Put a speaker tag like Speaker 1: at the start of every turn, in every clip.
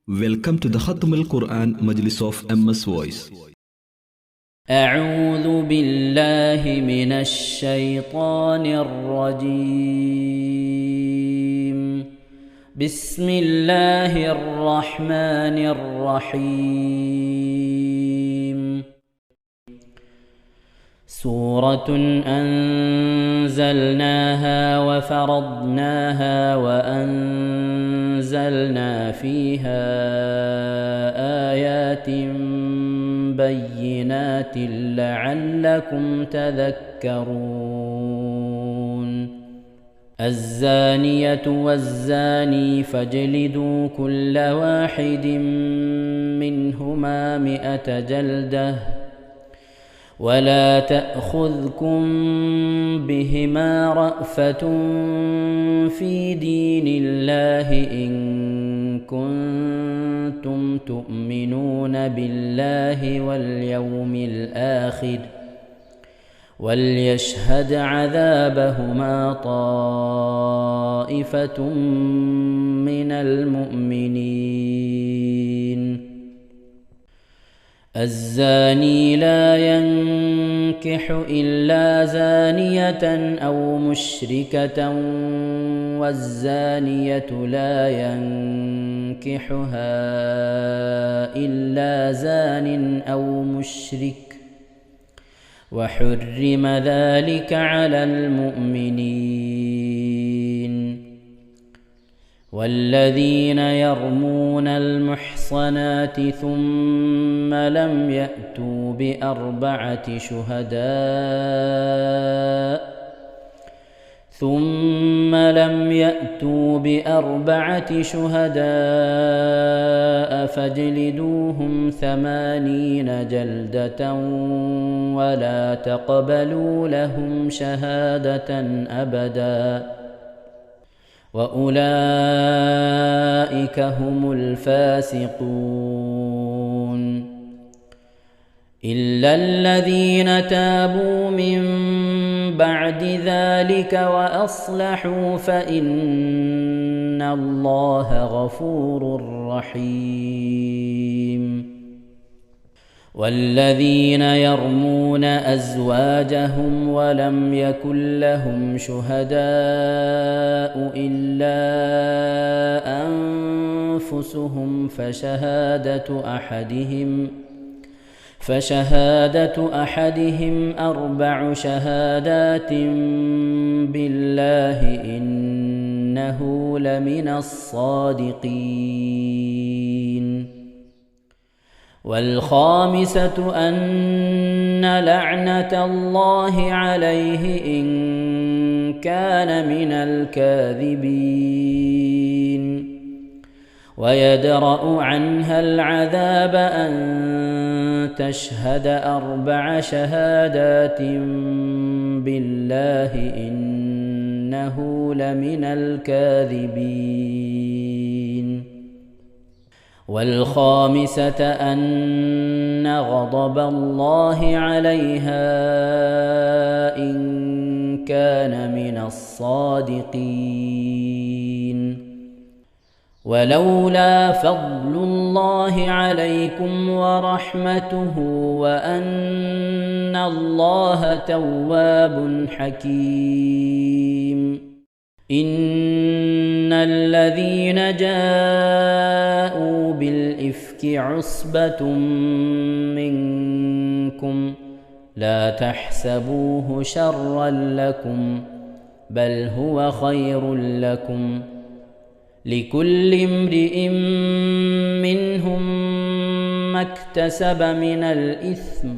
Speaker 1: Welcome to the Khatm al-Quran Majlis of MS Voice.
Speaker 2: أعوذ بالله من الشيطان الرجيم. بسم الله الرحمن الرحيم. سورة أنزلناها وفرضناها وأنزلنا فيها آيات بينات لعلكم تذكرون. الزانية والزاني فاجلدوا كل واحد منهما 100 جلدة ولا تأخذكم بهما رأفة في دين الله إن كنتم تؤمنون بالله واليوم الآخر وليشهد عذابهما طائفة من المؤمنين. الزاني لا ينكح إلا زانية أو مشركة والزانية لا ينكحها إلا زان أو مشرك وحرم ذلك على المؤمنين. والذين يرمون المحصنات ثم لم يأتوا بأربعة شهداء فاجلدوهم 80 جلدة ولا تقبلوا لهم شهادة أبدا وأولئك هم الفاسقون. إلا الذين تابوا من بعد ذلك وأصلحوا فإن الله غفور رحيم. والذين يرمون أزواجهم ولم يكن لهم شهداء إلا أنفسهم فشهادة أحدهم 4 شهادات بالله إنه لمن الصادقين. والخامسة أن لعنة الله عليه إن كان من الكاذبين. ويدرأ عنها العذاب أن تشهد 4 شهادات بالله إنه لمن الكاذبين. والخامسة أن غضب الله عليها إن كان من الصادقين. ولولا فضل الله عليكم ورحمته وأن الله تواب حكيم. إن الذين جاءوا بالإفك عصبة منكم لا تحسبوه شرا لكم بل هو خير لكم لكل امرئ منهم ما اكتسب من الإثم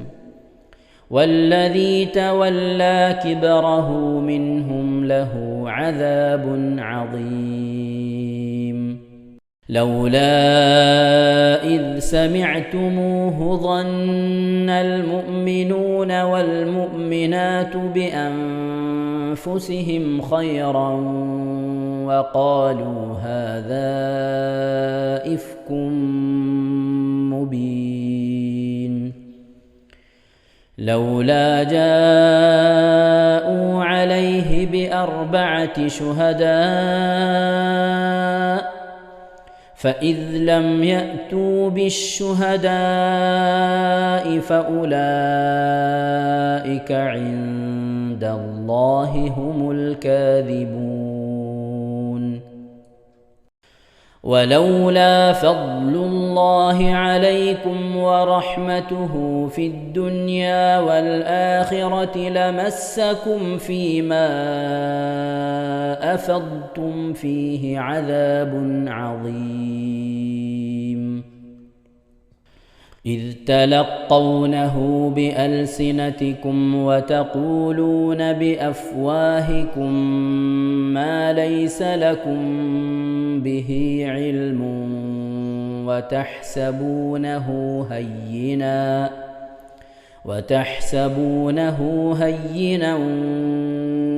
Speaker 2: والذي تولى كبره منهم له عذاب عظيم. لولا إذ سمعتموه ظن المؤمنون والمؤمنات بأنفسهم خيرا وقالوا هذا إفك مبين. لولا جاءوا عليه ب4 شهداء فإذ لم يأتوا بالشهداء فأولئك عند الله هم الكاذبون ولولا فضل الله عليكم ورحمته في الدنيا والآخرة لمسكم فيما أفضتم فيه عذاب عظيم إذ تلقونه بألسنتكم وتقولون بأفواهكم ما ليس لكم به علم وتحسبونه هينا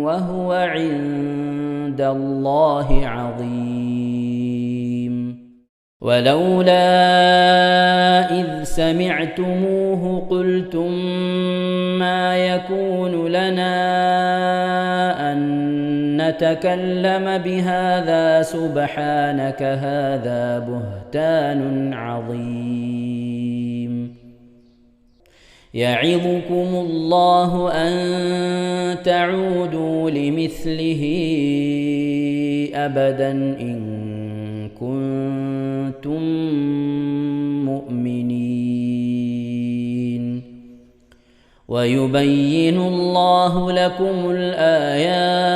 Speaker 2: وهو عند الله عظيم ولولا إذ سمعتموه قلتم ما يكون لنا أن نتكلم بهذا سبحانك هذا بهتان عظيم يعظكم الله أن تعودوا لمثله أبدا إن كنتم مؤمنين ويبين الله لكم الآيات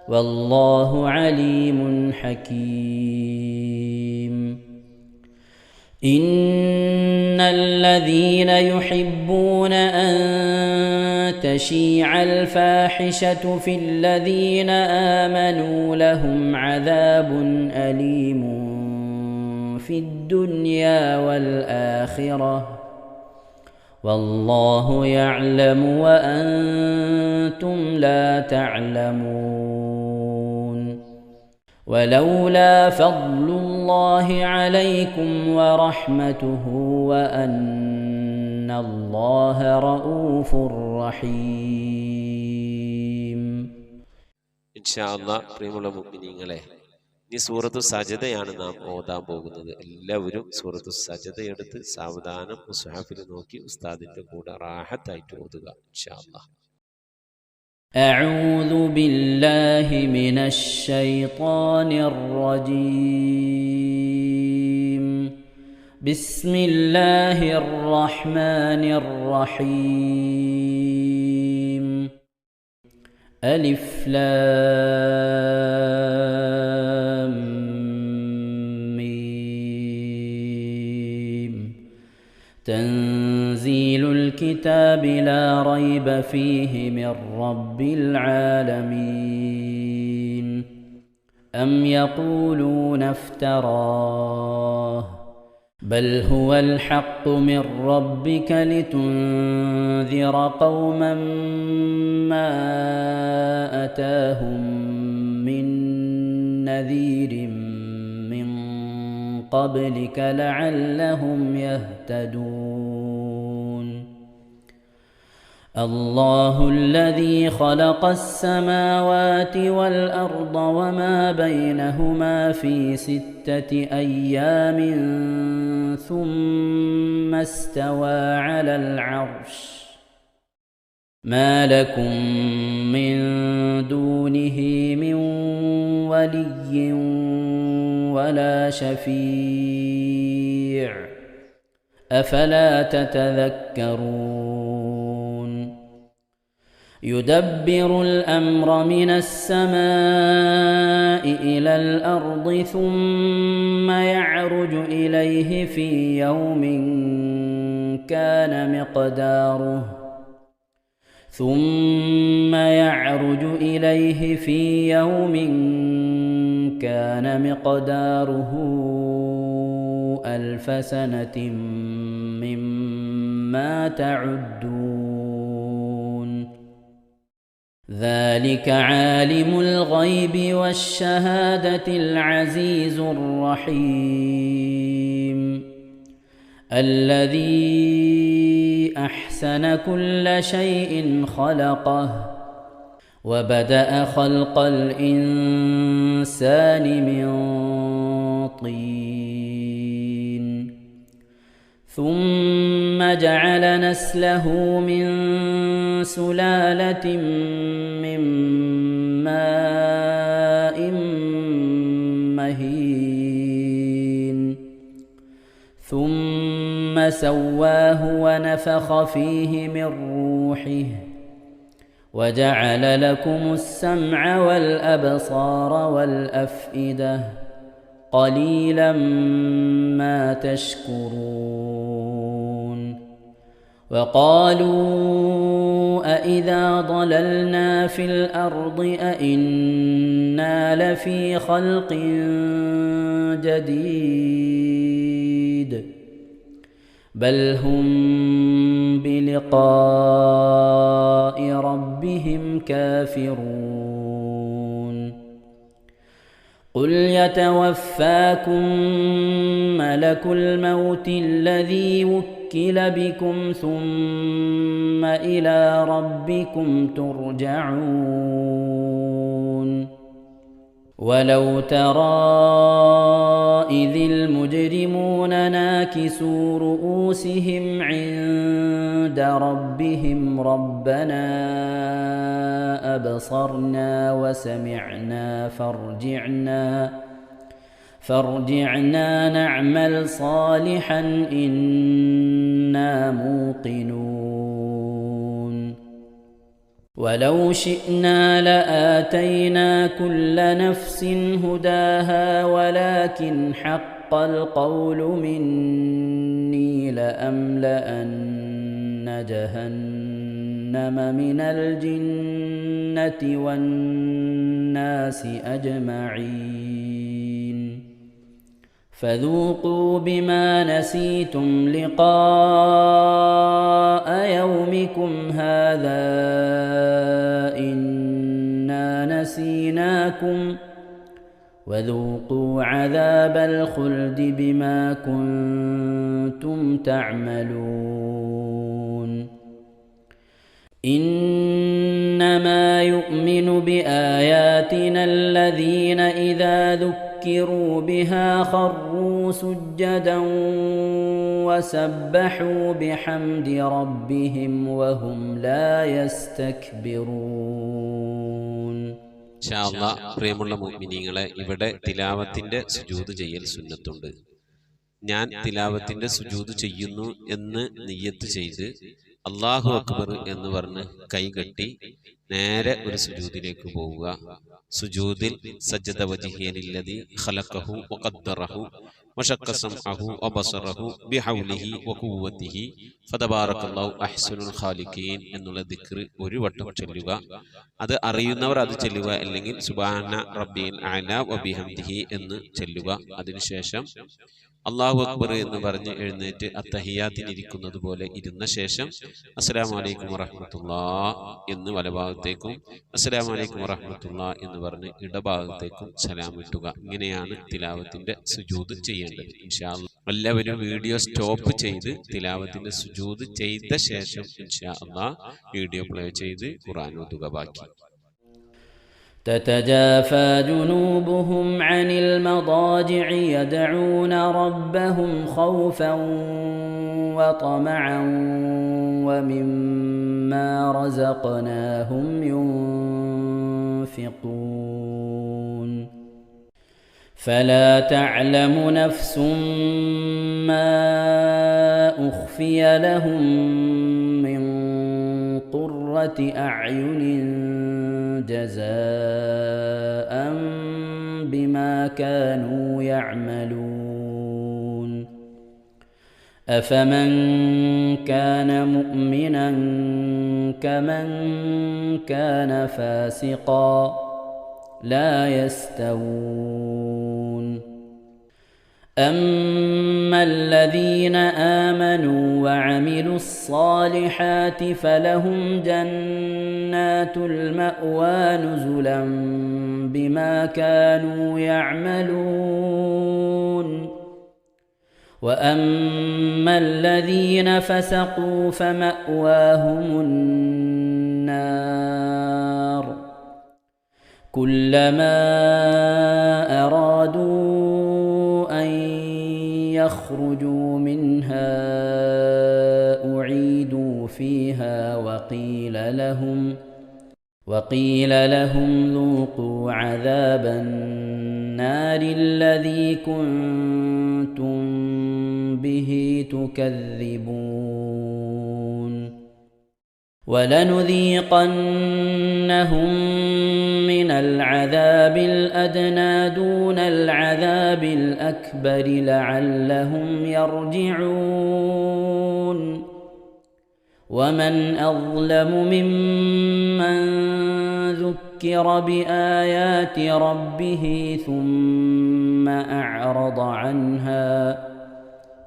Speaker 2: والله عليم حكيم إن الذين يحبون أن تشيع الفاحشة في الذين آمنوا لهم عذاب أليم في الدنيا والآخرة والله يعلم وأنتم لا تعلمون ولولا فضل الله عليكم ورحمته وأن الله رؤوف رحيم
Speaker 3: إن شاء الله പ്രിയമുള്ള മുഅ്മിനീങ്ങളെ ഈ സൂറത്തു സജദയാണ് നാം ഓതാൻ പോകുന്നത്. എല്ലാവരും സൂറത്തു സജദ എടുത്ത് സാവധാനം മുസ്ഹഫിൽ നോക്കി ഉസ്താദിന്റെ കൂടെ റാഹത്തായിട്ട് ഓതുക ഇൻഷാ അല്ലാഹ്.
Speaker 2: أعوذ بالله من الشيطان الرجيم بسم الله الرحمن الرحيم ألف لام ميم تنزيل الكتاب لا ريب فيه من رب العالمين أم يقولون افتراه بل هو الحق من ربك لتنذر قوما ما أتاهم من نذير من قبلك لعلهم يهتدون الله الذي خلق السماوات والأرض وما بينهما في 6 أيام ثم استوى على العرش ما لكم من دونه من ولي ولا شفيع أفلا تتذكرون يدبر الأمر من السماء إلى الأرض ثم يعرج إليه في يوم كان مقداره 1000 سنة مما تعدون ذلك عالم الغيب والشهادة العزيز الرحيم الذي أحسن كل شيء خلقه وبدأ خلق الإنسان من طين ثم جعل نسله من سلالة من ماء مهين ثم سواه ونفخ فيه من روحه وجعل لكم السمع والأبصار والأفئدة قليلا ما تشكرون وقالوا أإذا ضللنا في الأرض أإنا لفي خلق جديد بل هم بلقاء ربهم كافرون قل يتوفاكم ملك الموت الذي وكل بكم ثم إلى ربكم ترجعون ولو ترى إذ المجرمون ناكسوا رؤوسهم عند ربهم ربنا أبصرنا وسمعنا فارجعنا نعمل صالحا إنا موقنون ولو شئنا لآتينا كل نفس هداها ولكن حق القول مني لأملأن جهنم من الجنة والناس أجمعين فذوقوا بما نسيتم لقاء يومكم هذا إنا نسيناكم وذوقوا عذاب الخلد بما كنتم تعملون إنما يؤمن بآياتنا الذين إذا ذكروا بها خروا سجدا وسبحوا بحمد ربهم وهم لا يستكبرون.
Speaker 3: ഇൻഷാ അല്ലാഹ് പ്രിയമുള്ള മുഅ്മിനീങ്ങളെ, ഇവിടെ തിലാവത്തിന്റെ സുജൂദ് ചെയ്യൽ സുന്നത്തുണ്ട്. ഞാൻ തിലാവത്തിന്റെ സുജൂദ് ചെയ്യുന്നു എന്ന് നിയ്യത്ത് ചെയ്ത് അല്ലാഹു അക്ബർ എന്ന് പറഞ്ഞ് കൈകെട്ടി നേരെ ഒരു സുജൂദിലേക്ക് പോവുക. സുജൂദിൽ സജ്ജദ വജ്ഹിയലില്ലദി ഖലഖഹു വഖദ്ദറഹു വശഖ്ഖ സമഅഹു വബസറഹു ബിഹൗലിഹി വഖുവ്വതിഹി ഫതബാറകല്ലാഹു അഹ്സനുൽ ഖാലിഖീൻ എന്നുള്ള ദിക്ർ ഒരു വട്ടം ചൊല്ലുക. അത് അറിയുന്നവർ അത് ചൊല്ലുക, അല്ലെങ്കിൽ സുബ്ഹാന റബ്ബിൽ അഅല വബിഹംദിഹി എന്ന് ചൊല്ലുക. അതിനുശേഷം അല്ലാഹു അക്ബർ എന്ന് പറഞ്ഞ് എഴുന്നേറ്റ് അത്തഹിയാത്തിനിരിക്കുന്നത് പോലെ ഇരുന്ന ശേഷം അസ്സലാമു അലൈക്കും വറഹ്മത്തുള്ളാഹ് എന്ന് വലഭാഗത്തേക്കും അസ്സലാമു അലൈക്കും വറഹ്മത്തുള്ളാഹ് എന്ന് പറഞ്ഞ് ഇടഭാഗത്തേക്കും സലാം ഇട്ടുക. ഇങ്ങനെയാണ് തിലാവത്തിന്റെ സുജൂദ് ചെയ്യേണ്ടത്. ഇൻഷാ അല്ലാഹ് എല്ലാവരും വീഡിയോ സ്റ്റോപ്പ് ചെയ്ത് തിലാവത്തിന്റെ സുജൂദ് ചെയ്ത ശേഷം ഇൻഷാ അല്ലാഹ് വീഡിയോ പ്ലേ ചെയ്ത് ഖുർആൻ ഓതുക. ബാക്കി
Speaker 2: تتجافى جنوبهم عن المضاجع يدعون ربهم خوفا وطمعا ومما رزقناهم ينفقون فلا تعلم نفس ما أخفي لهم من قرة أعين جزاء بما كانوا يعملون أفمن كان مؤمنا كمن كان فاسقا لا يستوون أما الذين آمنوا وعملوا الصالحات فلهم جنات المأوى نزلا بما كانوا يعملون وأما الذين فسقوا فمأواهم النار كلما أرادوا يخرجوا منها أعيدوا فيها وقيل لهم ذوقوا عذاب النار الذي كنتم به تكذبون ولنذيقنهم من العذاب الأدنى دون العذاب الأكبر لعلهم يرجعون ومن أظلم ممن ذكر بآيات ربه ثم أعرض عنها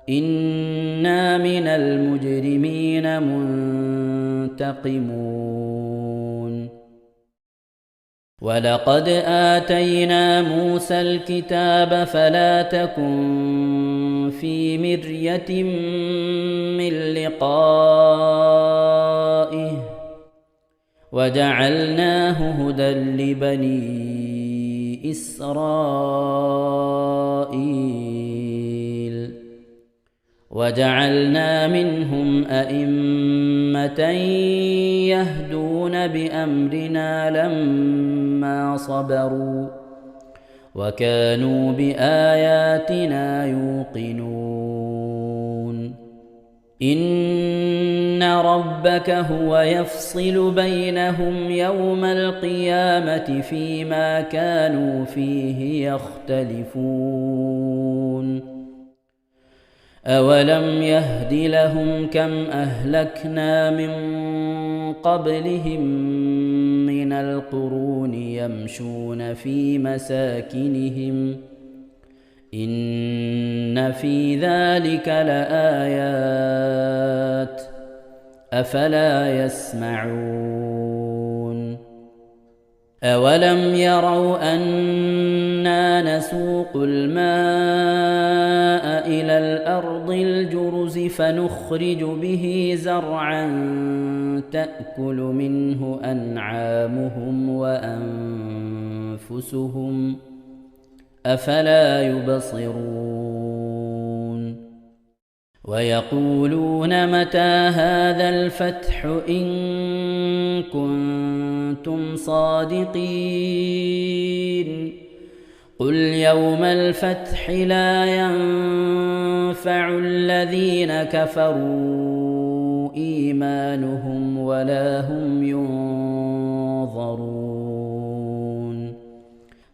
Speaker 2: إنا من المجرمين منتقمون ولقد آتينا موسى الكتاب فلا تكن في مرية من لقائه وجعلناه هدى لبني إسرائيل وجعلنا منهم أئمة يهدون بأمرنا لما صبروا وكانوا بآياتنا يوقنون إن ربك هو يفصل بينهم يوم القيامة فيما كانوا فيه يختلفون أولم يهد لهم كم أهلكنا من قبلهم من القرون يمشون في مساكنهم إن في ذلك لآيات أفلا يسمعون أولم يروا أنا نسوق الماء إلى الأرض الجرز فنخرج به زرعا تأكل منه أنعامهم وأنفسهم أفلا يبصرون ويقولون متى هذا الفتح إن كنتم صادقين قل يوم الفتح لا ينفع الذين كفروا إيمانهم ولا هم ينظرون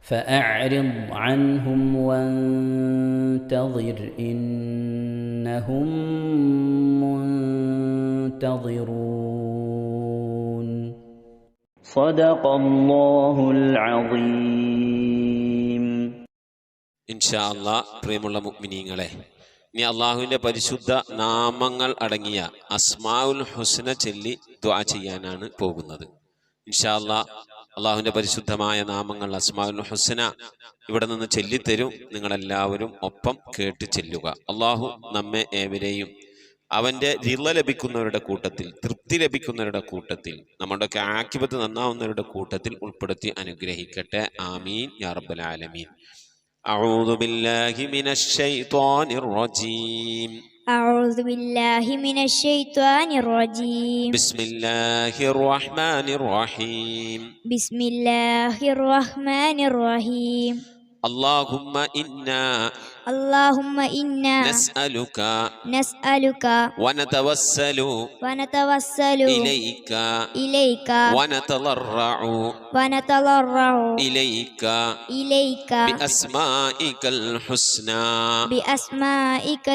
Speaker 2: فأعرض عنهم وانتظر إنهم منتظرون صدق الله العظيم
Speaker 3: ഇൻഷാ അല്ലാഹ്. പ്രിയമുള്ള മുഅ്മിനീങ്ങളെ, ഇനി അള്ളാഹുവിൻ്റെ പരിശുദ്ധ നാമങ്ങൾ അടങ്ങിയ അസ്മാഉൽ ഹുസ്ന ചൊല്ലി ദുആ ചെയ്യാനാണ് പോകുന്നത്. ഇൻഷാ അല്ലാഹ് അള്ളാഹുവിൻ്റെ പരിശുദ്ധമായ നാമങ്ങൾ അസ്മാഉൽ ഹുസ്ന ഇവിടെ നിന്ന് ചൊല്ലിത്തരും. നിങ്ങളെല്ലാവരും ഒപ്പം കേട്ട് ചെല്ലുക. അള്ളാഹു നമ്മെ ഏവരെയും അവൻ്റെ റിള ലഭിക്കുന്നവരുടെ കൂട്ടത്തിൽ, തൃപ്തി ലഭിക്കുന്നവരുടെ കൂട്ടത്തിൽ, നമ്മുടെയൊക്കെ ആഖിബത്ത് നന്നാവുന്നവരുടെ കൂട്ടത്തിൽ ഉൾപ്പെടുത്തി അനുഗ്രഹിക്കട്ടെ. ആമീൻ യാ റബ്ബൽ ആലമീൻ. أعوذ بالله من الشيطان الرجيم.
Speaker 4: أعوذ بالله من الشيطان الرجيم.
Speaker 3: بسم الله الرحمن الرحيم.
Speaker 4: بسم الله الرحمن الرحيم.
Speaker 3: اللهم إنا نسألك ونتوسل إليك ونتضرع إليك بأسمائك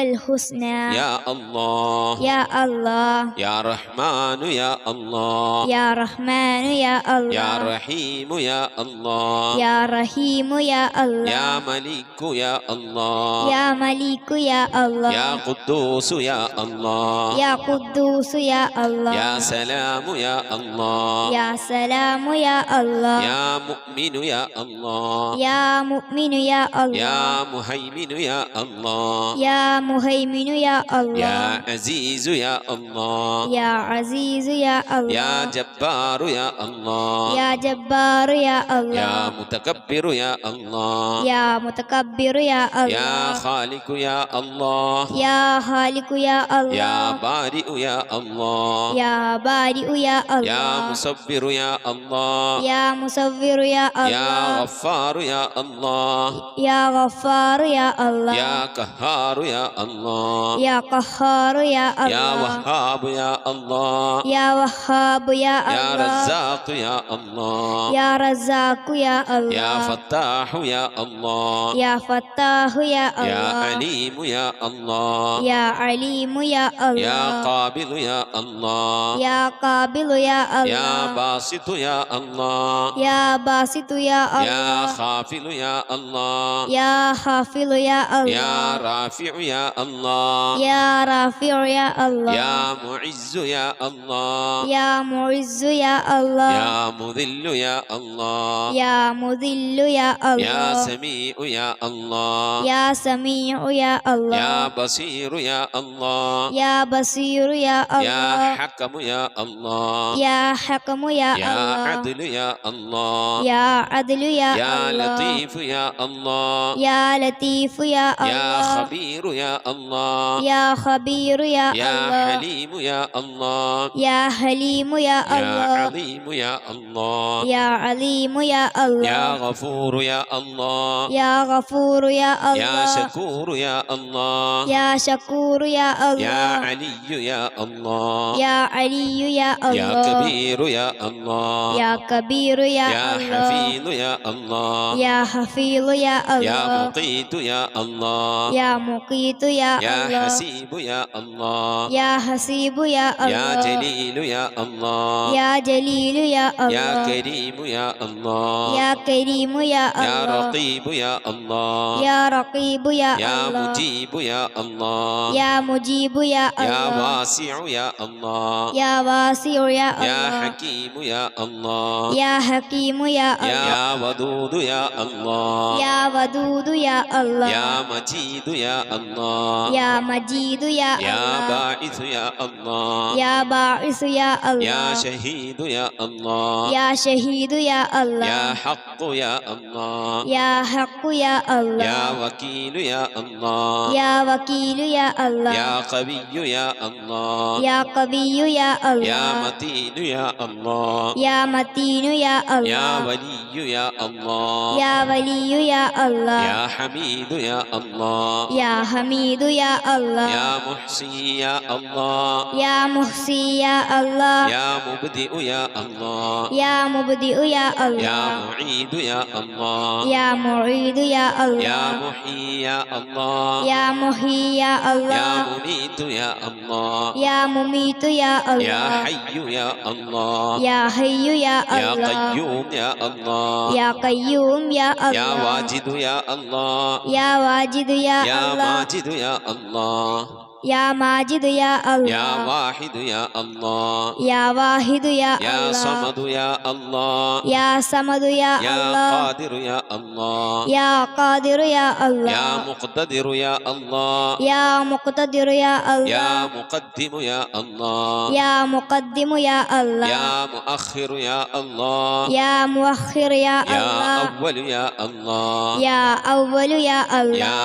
Speaker 3: الحسنى يا الله يا رحمن يا الله
Speaker 4: يا رحمن يا الله
Speaker 3: يا رحيم يا الله
Speaker 4: يا رحيم يا الله
Speaker 3: يا ملك يا الله
Speaker 4: يا ملك يا الله
Speaker 3: يا قدوس يا الله
Speaker 4: يا قدوس يا الله
Speaker 3: يا سلام يا الله
Speaker 4: يا سلام يا الله
Speaker 3: يا مؤمن يا الله
Speaker 4: يا مؤمن يا الله
Speaker 3: يا مهيمن يا الله
Speaker 4: يا مهيمن يا الله
Speaker 3: يا عزيز يا الله
Speaker 4: يا عزيز يا الله
Speaker 3: يا جبار يا الله
Speaker 4: يا جبار يا الله
Speaker 3: يا متكبر يا الله
Speaker 4: يا متكبر يا الله
Speaker 3: يا خالق يا الله
Speaker 4: يا خالق يا الله
Speaker 3: يا بارئ يا الله
Speaker 4: يا بارئ يا الله
Speaker 3: يا مصبر يا الله
Speaker 4: يا مصور يا
Speaker 3: يا
Speaker 4: الله
Speaker 3: غفار يا الله
Speaker 4: يا غفار يا الله
Speaker 3: يا قهار يا الله
Speaker 4: يا قهار يا
Speaker 3: يا
Speaker 4: الله
Speaker 3: وهاب يا الله
Speaker 4: يا وهاب يا
Speaker 3: يا
Speaker 4: الله
Speaker 3: رزاق يا الله
Speaker 4: يا رزاق يا الله
Speaker 3: يا فتاح يا الله
Speaker 4: يا فتاح يا
Speaker 3: يا
Speaker 4: الله
Speaker 3: عليم يا الله
Speaker 4: يا عليم يا
Speaker 3: يا
Speaker 4: الله
Speaker 3: قابل يا الله
Speaker 4: يا قابل يا
Speaker 3: يا
Speaker 4: الله
Speaker 3: باسط يا الله
Speaker 4: يا باسط يا
Speaker 3: يا
Speaker 4: الله
Speaker 3: خافل يا الله
Speaker 4: يا حافظ يا
Speaker 3: يا
Speaker 4: الله
Speaker 3: رافع يا الله
Speaker 4: يا رافع يا الله
Speaker 3: يا معز يا الله
Speaker 4: يا معز يا الله
Speaker 3: يا مذل يا الله
Speaker 4: يا مذل يا
Speaker 3: يا
Speaker 4: الله
Speaker 3: سميع يا الله
Speaker 4: يا سميع يا الله
Speaker 3: يا بصير يا الله
Speaker 4: يا بصير يا
Speaker 3: يا
Speaker 4: الله
Speaker 3: حكم يا الله
Speaker 4: يا حكم يا
Speaker 3: يا
Speaker 4: الله
Speaker 3: عدل يا الله
Speaker 4: يا عدل يا
Speaker 3: يا
Speaker 4: الله
Speaker 3: لطيف يا الله
Speaker 4: يا لطيف يا
Speaker 3: يا
Speaker 4: الله
Speaker 3: خبير يا الله
Speaker 4: يا خبير يا
Speaker 3: يا
Speaker 4: الله
Speaker 3: حليم يا الله
Speaker 4: يا حليم يا
Speaker 3: يا
Speaker 4: الله
Speaker 3: عظيم يا الله
Speaker 4: يا عليم يا
Speaker 3: يا
Speaker 4: الله
Speaker 3: غفور يا الله
Speaker 4: يا غفور يا
Speaker 3: يا
Speaker 4: الله
Speaker 3: شكور يا الله
Speaker 4: يا شكور يا
Speaker 3: يا
Speaker 4: الله
Speaker 3: علي يا الله
Speaker 4: يا علي يا
Speaker 3: يا
Speaker 4: الله
Speaker 3: كبير يا الله
Speaker 4: يا كبير يا
Speaker 3: يا
Speaker 4: الله
Speaker 3: حفيظ يا الله
Speaker 4: يا حفيظ يا
Speaker 3: يا
Speaker 4: الله
Speaker 3: مقيت يا الله
Speaker 4: يا مقيت يا
Speaker 3: يا
Speaker 4: الله
Speaker 3: حسيب يا الله
Speaker 4: يا حسيب يا
Speaker 3: يا
Speaker 4: الله
Speaker 3: جليل يا الله
Speaker 4: يا جليل يا
Speaker 3: يا
Speaker 4: الله
Speaker 3: كريم يا الله
Speaker 4: يا كريم يا
Speaker 3: يا
Speaker 4: الله
Speaker 3: رقيب يا الله
Speaker 4: يا رقيب يا
Speaker 3: يا
Speaker 4: الله
Speaker 3: مجيب يا الله
Speaker 4: يا مجيب يا
Speaker 3: يا
Speaker 4: الله
Speaker 3: واسع يا الله
Speaker 4: يا واسع يا
Speaker 3: يا
Speaker 4: الله
Speaker 3: حكيم يا الله
Speaker 4: يا حكيم يا الله
Speaker 3: يا ودود يا الله
Speaker 4: يا ودود يا الله
Speaker 3: يا مجيد يا الله
Speaker 4: يا مجيد يا
Speaker 3: يا
Speaker 4: الله
Speaker 3: باعث يا الله
Speaker 4: يا باعث يا
Speaker 3: يا
Speaker 4: الله
Speaker 3: شهيد يا الله
Speaker 4: يا شهيد يا
Speaker 3: يا
Speaker 4: الله
Speaker 3: حق يا الله
Speaker 4: يا حق يا الله
Speaker 3: يا وكيل يا الله
Speaker 4: يا وكيل يا الله
Speaker 3: يا قوي يا الله
Speaker 4: يا قوي يا
Speaker 3: يا
Speaker 4: الله
Speaker 3: متين يا الله
Speaker 4: يا متين يا
Speaker 3: يا
Speaker 4: الله
Speaker 3: ولي يا الله
Speaker 4: يا ولي يا الله
Speaker 3: يا حميد يا الله
Speaker 4: يا حميد يا الله
Speaker 3: يا محصي يا الله
Speaker 4: يا محصي يا الله
Speaker 3: يا مبدئ يا الله
Speaker 4: يا مبدئ يا
Speaker 3: يا
Speaker 4: الله
Speaker 3: معيد يا الله
Speaker 4: يا معيد يا
Speaker 3: يا
Speaker 4: الله
Speaker 3: محيي يا الله
Speaker 4: يا محيي يا
Speaker 3: يا
Speaker 4: الله
Speaker 3: مميت يا الله
Speaker 4: يا مميت يا
Speaker 3: يا
Speaker 4: الله
Speaker 3: حي يا الله
Speaker 4: يا حي يا
Speaker 3: يا
Speaker 4: الله
Speaker 3: قيوم يا الله
Speaker 4: يا قيوم يا
Speaker 3: يا
Speaker 4: الله
Speaker 3: واجد يا الله
Speaker 4: يا واجد يا
Speaker 3: يا
Speaker 4: الله
Speaker 3: ماجد يا الله
Speaker 4: يا ماجد يا
Speaker 3: يا
Speaker 4: الله
Speaker 3: واحد يا الله
Speaker 4: يا واحد يا
Speaker 3: يا
Speaker 4: الله
Speaker 3: صمد يا الله
Speaker 4: يا صمد يا
Speaker 3: يا
Speaker 4: الله
Speaker 3: قادر يا الله
Speaker 4: يا قادر يا الله
Speaker 3: يا مقتدر يا الله
Speaker 4: يا مقتدر يا
Speaker 3: يا
Speaker 4: الله
Speaker 3: مقدم يا الله
Speaker 4: يا مقدم يا الله
Speaker 3: يا مؤخر يا الله
Speaker 4: يا مؤخر يا
Speaker 3: يا
Speaker 4: الله
Speaker 3: أول يا الله
Speaker 4: يا أول يا الله
Speaker 3: يا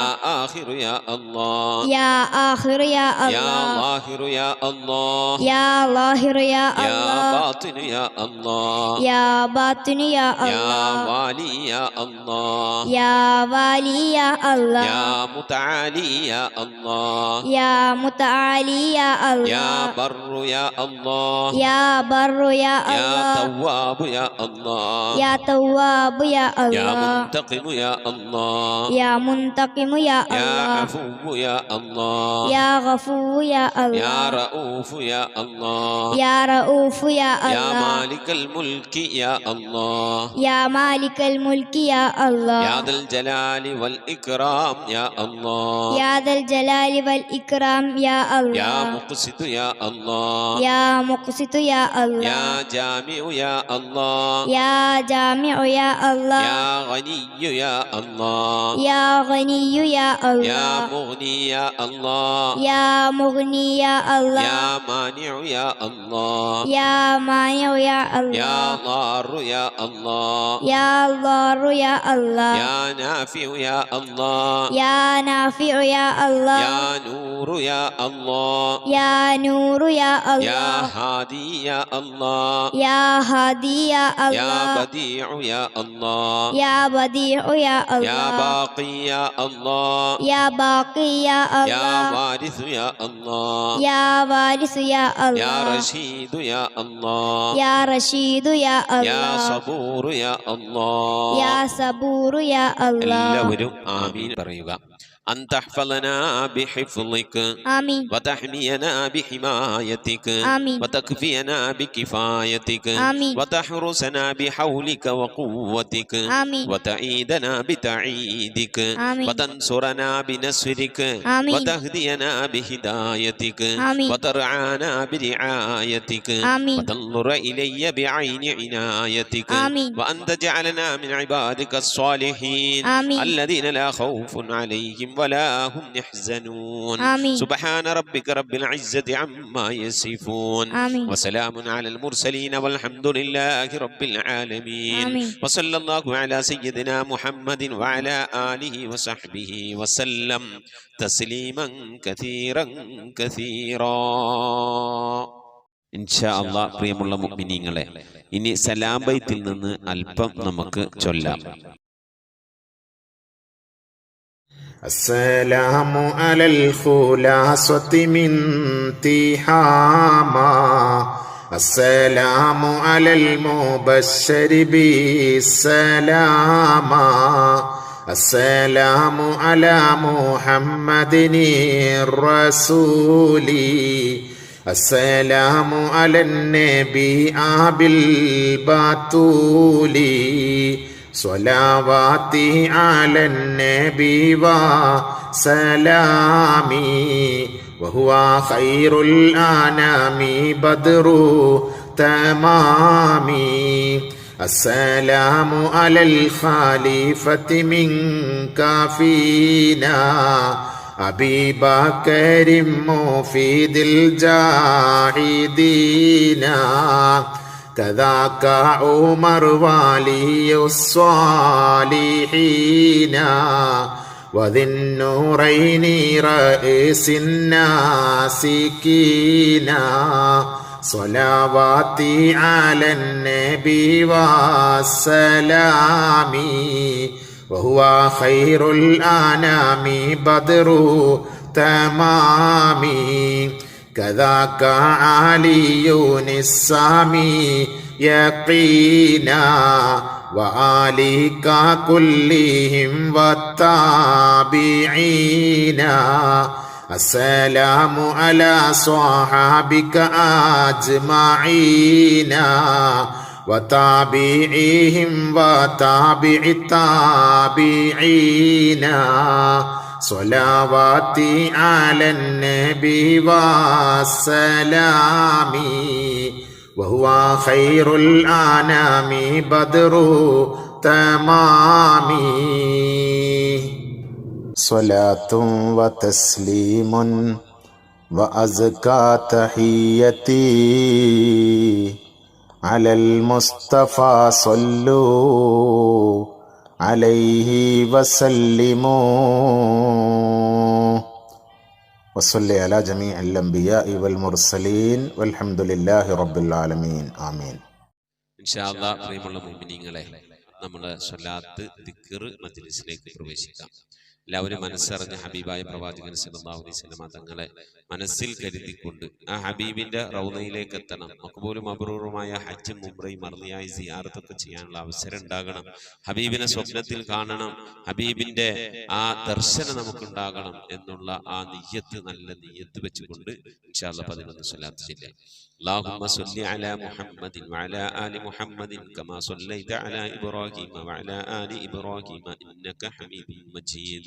Speaker 3: آخر يا الله
Speaker 4: يا آخر يا
Speaker 3: يا
Speaker 4: الله
Speaker 3: ظاهر يا الله
Speaker 4: يا ظاهر يا
Speaker 3: يا
Speaker 4: الله
Speaker 3: باطن يا الله
Speaker 4: يا باطن يا
Speaker 3: يا
Speaker 4: الله
Speaker 3: والي يا الله
Speaker 4: يا والي يا الله
Speaker 3: يا متعالي يا الله
Speaker 4: يا متعالي يا
Speaker 3: يا
Speaker 4: الله
Speaker 3: بر يا الله
Speaker 4: يا بر يا
Speaker 3: يا
Speaker 4: الله
Speaker 3: تواب يا الله
Speaker 4: يا تواب يا
Speaker 3: يا
Speaker 4: الله
Speaker 3: منتقم يا الله
Speaker 4: يا منتقم يا
Speaker 3: يا
Speaker 4: الله
Speaker 3: عفو يا الله
Speaker 4: يا غفور يا
Speaker 3: يا
Speaker 4: الله
Speaker 3: رؤوف يا الله
Speaker 4: يا رؤوف يا
Speaker 3: يا
Speaker 4: الله
Speaker 3: مالك الملك يا الله
Speaker 4: يا مالك الملك يا الله
Speaker 3: يا ذا الجلال والإكرام يا الله
Speaker 4: يا ذا الجلال والإكرام يا
Speaker 3: يا
Speaker 4: الله
Speaker 3: مقسط يا الله
Speaker 4: يا مقسط يا الله
Speaker 3: يا جامع يا الله
Speaker 4: يا جامع يا الله
Speaker 3: يا غني يا الله
Speaker 4: يا غني يا
Speaker 3: يا
Speaker 4: الله
Speaker 3: مغني يا الله
Speaker 4: യാ മുഗ്നി യാ അല്ലാഹ്
Speaker 3: യാ മാനിഉ യാ അല്ലാഹ്
Speaker 4: യാ മാനിഉ യാ
Speaker 3: യാ
Speaker 4: അല്ലാഹ്
Speaker 3: ളാറു യാ അല്ലാഹ്
Speaker 4: യാ ളാറു യാ അല്ലാഹ്
Speaker 3: യാ നാഫിഉ യാ അല്ലാഹ്
Speaker 4: യാ നാഫിഉ യാ അല്ലാഹ്
Speaker 3: യാ നൂറു യാ അല്ലാഹ്
Speaker 4: യാ നൂറു യാ
Speaker 3: യാ
Speaker 4: അല്ലാഹ്
Speaker 3: ഹാദി യാ അല്ലാഹ്
Speaker 4: യാ ഹാദി യാ
Speaker 3: യാ
Speaker 4: അല്ലാഹ്
Speaker 3: ബദീഉ യാ അല്ലാഹ്
Speaker 4: യാ ബദീഉ യാ
Speaker 3: യാ
Speaker 4: അല്ലാഹ്
Speaker 3: ബാഖി യാ അല്ലാഹ്
Speaker 4: യാ ബാഖി യാ
Speaker 3: യാ
Speaker 4: അല്ലാഹ്
Speaker 3: വാരിസു യാ അല്ലാഹ്
Speaker 4: യാ വാരിസു യാ
Speaker 3: യാ
Speaker 4: അല്ലാഹ്
Speaker 3: റഷീദു യാ അല്ലാഹ്
Speaker 4: യാ റഷീദു യാ
Speaker 3: യാ
Speaker 4: അല്ലാഹ്
Speaker 3: സബൂറു യാ അല്ലാഹ്.
Speaker 4: യാ സബൂറു യാ അല്ലാഹ്.
Speaker 3: എല്ലാവരും ആമീൻ പറയുക. أن تحفظنا بحفظك
Speaker 4: ആമീൻ
Speaker 3: وتحمينا بحمايتك
Speaker 4: ആമീൻ
Speaker 3: وتكفينا بكفايتك
Speaker 4: ആമീൻ
Speaker 3: وتحرسنا بحولك وقوتك
Speaker 4: ആമീൻ
Speaker 3: وتعيدنا بتعييدك
Speaker 4: ആമീൻ
Speaker 3: وتنصرنا بنصرك
Speaker 4: ആമീൻ
Speaker 3: وتهدينا بهدايتك
Speaker 4: ആമീൻ
Speaker 3: وترعانا برعايتك
Speaker 4: ആമീൻ
Speaker 3: وتنظر إلي بعين عنايتك
Speaker 4: ആമീൻ
Speaker 3: وأن تجعلنا من عبادك الصالحين
Speaker 4: ആമീൻ
Speaker 3: الذين لا خوف عليهم ولا هم يحزنون
Speaker 4: آمين.
Speaker 3: سبحان ربك رب العزة عما يصفون
Speaker 4: آمين.
Speaker 3: وسلام على المرسلين والحمد لله رب العالمين
Speaker 4: آمين.
Speaker 3: وصلى الله على سيدنا محمد وعلى آله وصحبه وسلم تسليما كثيرا كثيرا. ഇൻഷാ അല്ലാഹ് പ്രിയമുള്ള മുഅ്മിനീങ്ങളെ, ഇനി സലാം ബൈത്തിൽ നിന്ന് അല്പം നമുക്ക് ചൊല്ലാം.
Speaker 5: السلام على الخلاصة من تهاما السلام على المبشر بالسلاما السلام على محمد الرسول السلام على النبي أبي البتول صلواتي على النبي وسلامي وهو خير الأنام بدر تمامي السلام على الخليفة منك فينا أبي بكر مفيد الجاهدين كذاك عمر ولي الصالحين وذي النورين رئيس الناسكين صلواتي على النبي والسلام وهو خير الأنام بدر تمامي كذاك علي السامي يقينا وآلك كلهم والتابعين السلام على صحابك أجمعين وتابعيهم وتابع التابعين صلواتي على النبي والسلام وهو خير الأنام بدر تمامي صلاة وتسليم وأزكى تحيتي على المصطفى صلوا عليه وسلموا وصلي على جميع الأنبياء والمرسلين والحمد لله رب العالمين آمين.
Speaker 3: ഇൻഷാ അല്ലാഹ് പ്രിയമുള്ള മുഅ്മിനീങ്ങളെ, നമ്മൾ സ്വലാത്ത് ദിക്ർ മജ്ലിസിലേക്ക് പ്രവേശിക്കാം. എല്ലാവരും മനസ്സറിഞ്ഞ ഹബീബായ പ്രവാചകൻ സല്ലല്ലാഹു അലൈഹി വസല്ലമ തങ്ങളെ മനസ്സിൽ കരുതിക്കൊണ്ട് ആ ഹബീബിന്റെ റൗദയിലേക്ക് എത്തണം. മഖ്ബൂലും മബ്റൂറുമായ ഹജ്ജും ഉംറയും മർദിയായി സിയാറത്തൊക്കെ ചെയ്യാനുള്ള അവസരം ഉണ്ടാകണം. ഹബീബിനെ സ്വപ്നത്തിൽ കാണണം, ഹബീബിന്റെ ആ ദർശനം നമുക്കുണ്ടാകണം എന്നുള്ള ആ നിയ്യത്ത്, നല്ല നിയ്യത്ത് വെച്ചുകൊണ്ട് ഇൻഷാ അല്ലാഹ് 11 സ്വലാത്ത് ചൊല്ലാം. اللهم صل على محمد وعلى آل محمد كما صليت على إبراهيم وعلى آل إبراهيم إنك حميد مجيد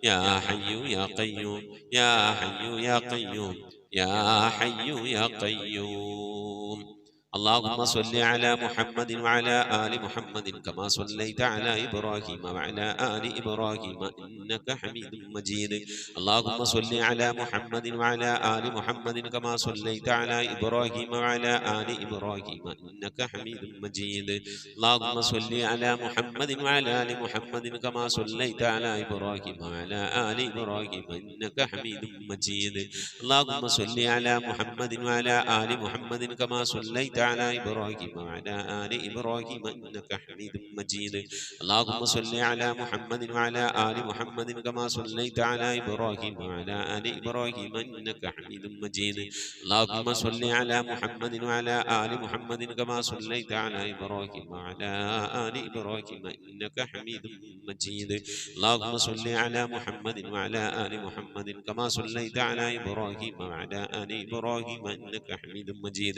Speaker 3: يا حي يا قيوم يا حي يا قيوم يا حي يا قيوم. اللهم صل على محمد وعلى آل محمد كما صليت على إبراهيم وعلى آل إبراهيم إنك حميد مجيد. اللهم صل على محمد وعلى آل محمد كما صليت على إبراهيم وعلى آل إبراهيم إنك حميد مجيد. اللهم صل على محمد وعلى آل محمد كما صليت على إبراهيم وعلى آل إبراهيم إنك حميد مجيد. اللهم صل على محمد وعلى آل محمد كما صليت على إبراهيم وعلى آل إبراهيم إنك حميد مجيد. اللهم صل على محمد وعلى آل محمد كما صليت على إبراهيم وعلى آل إبراهيم إنك حميد مجيد. اللهم صل على محمد وعلى آل محمد كما صليت على إبراهيم وعلى آل إبراهيم إنك حميد مجيد. اللهم صل على محمد وعلى آل محمد كما صليت على إبراهيم وعلى آل إبراهيم إنك حميد مجيد.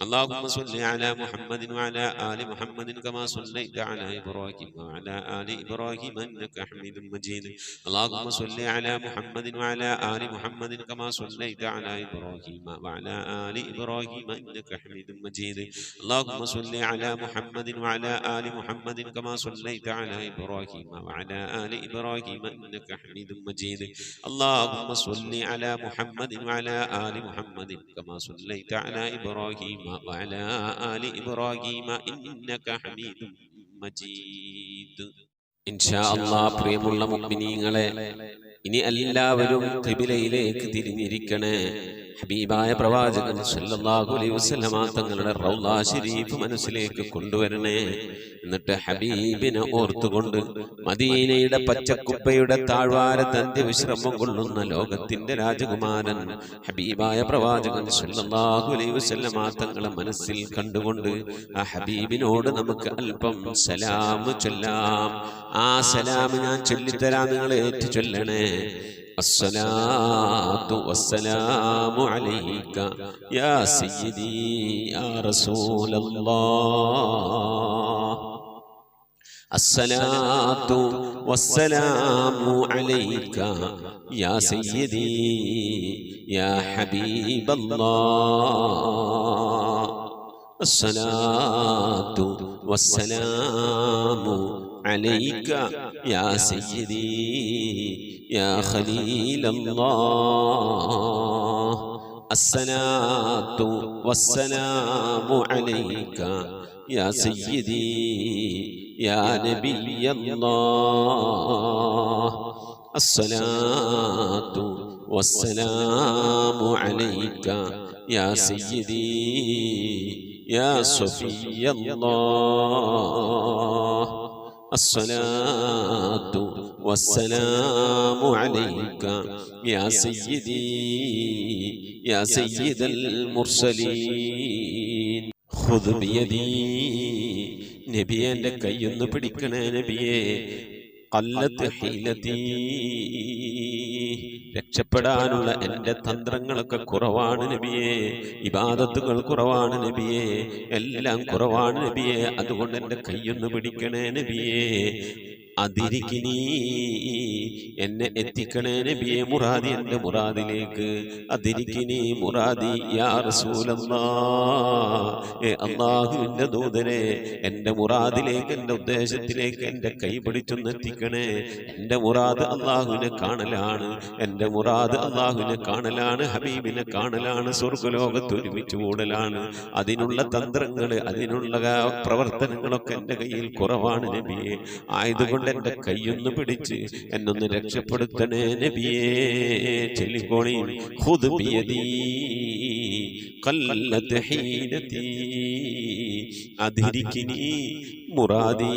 Speaker 3: اللهم صل على محمد وعلى آل محمد كما صليت على إبراهيم وعلى آل إبراهيم إنك حميد مجيد. اللهم صل على محمد وعلى آل محمد كما صليت على إبراهيم وعلى آل إبراهيم إنك حميد مجيد. اللهم صل على محمد وعلى آل محمد كما صليت على إبراهيم وعلى آل إبراهيم إنك حميد مجيد. اللهم صل على محمد وعلى آل محمد كما صليت على إبراهيم وعلى آل إبراهيم إنك حميد مجيد. ഇൻഷാ അല്ലാഹ് പ്രിയമുള്ള മുഅ്മിനീങ്ങളെ, ഇനി എല്ലാവരും ഖിബിലയിലേക്ക് തിരിഞ്ഞിരിക്കണേ. ഹബീബായ പ്രവാചകൻ സല്ലല്ലാഹു അലൈഹി വസല്ലമ തങ്ങളുടെ റൗള ശരീഫ് മനസ്സിലേക്ക് കൊണ്ടുവരണേ. എന്നിട്ട് ഹബീബിനെ ഓർത്തുകൊണ്ട് മദീനയുടെ പച്ചക്കുപ്പയുടെ താഴ്വാരത്ത് അന്ത്യവിശ്രമം കൊള്ളുന്ന ലോകത്തിന്റെ രാജകുമാരൻ ഹബീബായ പ്രവാചകൻ സല്ലല്ലാഹു അലൈഹി വസല്ലമ തങ്ങളെ മനസ്സിൽ കണ്ടുകൊണ്ട് ആ ഹബീബിനോട് നമുക്ക് അല്പം സലാം ചൊല്ലാം. ആ സലാം ഞാൻ ചൊല്ലിത്തരാം, നിങ്ങൾ ഏറ്റു ചൊല്ലണേ. അസ്സലാത്തു വസ്സലാമു അലൈക യാ സയ്യിദി യാ റസൂലല്ലാഹ്. അസ്സലാത്തു വസ്സലാമു അലൈക യാ സയ്യിദി യാ ഹബീബല്ലാഹ്. അസ്സലാത്തു വസ്സലാമു عليك يا سيدي يا خليل الله. الصلاة والسلام عليك يا سيدي يا نبي الله. الصلاة والسلام عليك يا سيدي يا صفي الله. الصلاة والسلام عليك يا سيدي يا سيد المرسلين. خذ بيدي നബിയെ, എൻ്റെ കൈയൊന്ന് പിടിക്കണേ നബിയെ. ഖല്ലത്ത് ഹീലതീ, രക്ഷപ്പെടാനുള്ള എൻ്റെ തന്ത്രങ്ങളൊക്കെ കുറവാണ് നബിയെ. ഇബാദത്തുകൾ കുറവാണ് നബിയെ, എല്ലാം കുറവാണ് നബിയെ. അതുകൊണ്ട് എൻ്റെ കൈയൊന്ന് പിടിക്കണേ നബിയെ. അതിരിക്കിനി, എന്നെ എത്തിക്കണേ നബിയെ മുറാദി, എൻ്റെ മുറാദിലേക്ക്. അതിരിക്കിനി മുറാദി യാ റസൂലല്ലാഹ്. അല്ലാഹുവിൻ്റെ ദൂതനെ, എൻ്റെ മുറാദിലേക്ക്, എൻ്റെ ഉദ്ദേശത്തിലേക്ക് എൻ്റെ കൈ പിടിച്ചൊന്ന് എത്തിക്കണേ. എൻ്റെ മുറാദ് അല്ലാഹുവിനെ കാണലാണ്, എൻ്റെ മുറാദ് അല്ലാഹുവിനെ കാണലാണ്, ഹബീബിനെ കാണലാണ്, സ്വർഗ്ഗലോകത്ത് ഒരുമിച്ച് കൂടലാണ്. അതിനുള്ള തന്ത്രങ്ങൾ, അതിനുള്ള പ്രവർത്തനങ്ങളൊക്കെ എൻ്റെ കയ്യിൽ കുറവാണ് നബിയെ. ആയതുകൊണ്ട് എൻ്റെ കൈയൊന്ന് പിടിച്ച് എന്നൊന്ന് രക്ഷപ്പെടുത്തണേ നബിയേ. ചൊല്ലിക്കോണി. ഖുദ് ബിയദീ ഖല്ലത്ത് ഹീലതീ അദ്രികിനി മുറാദി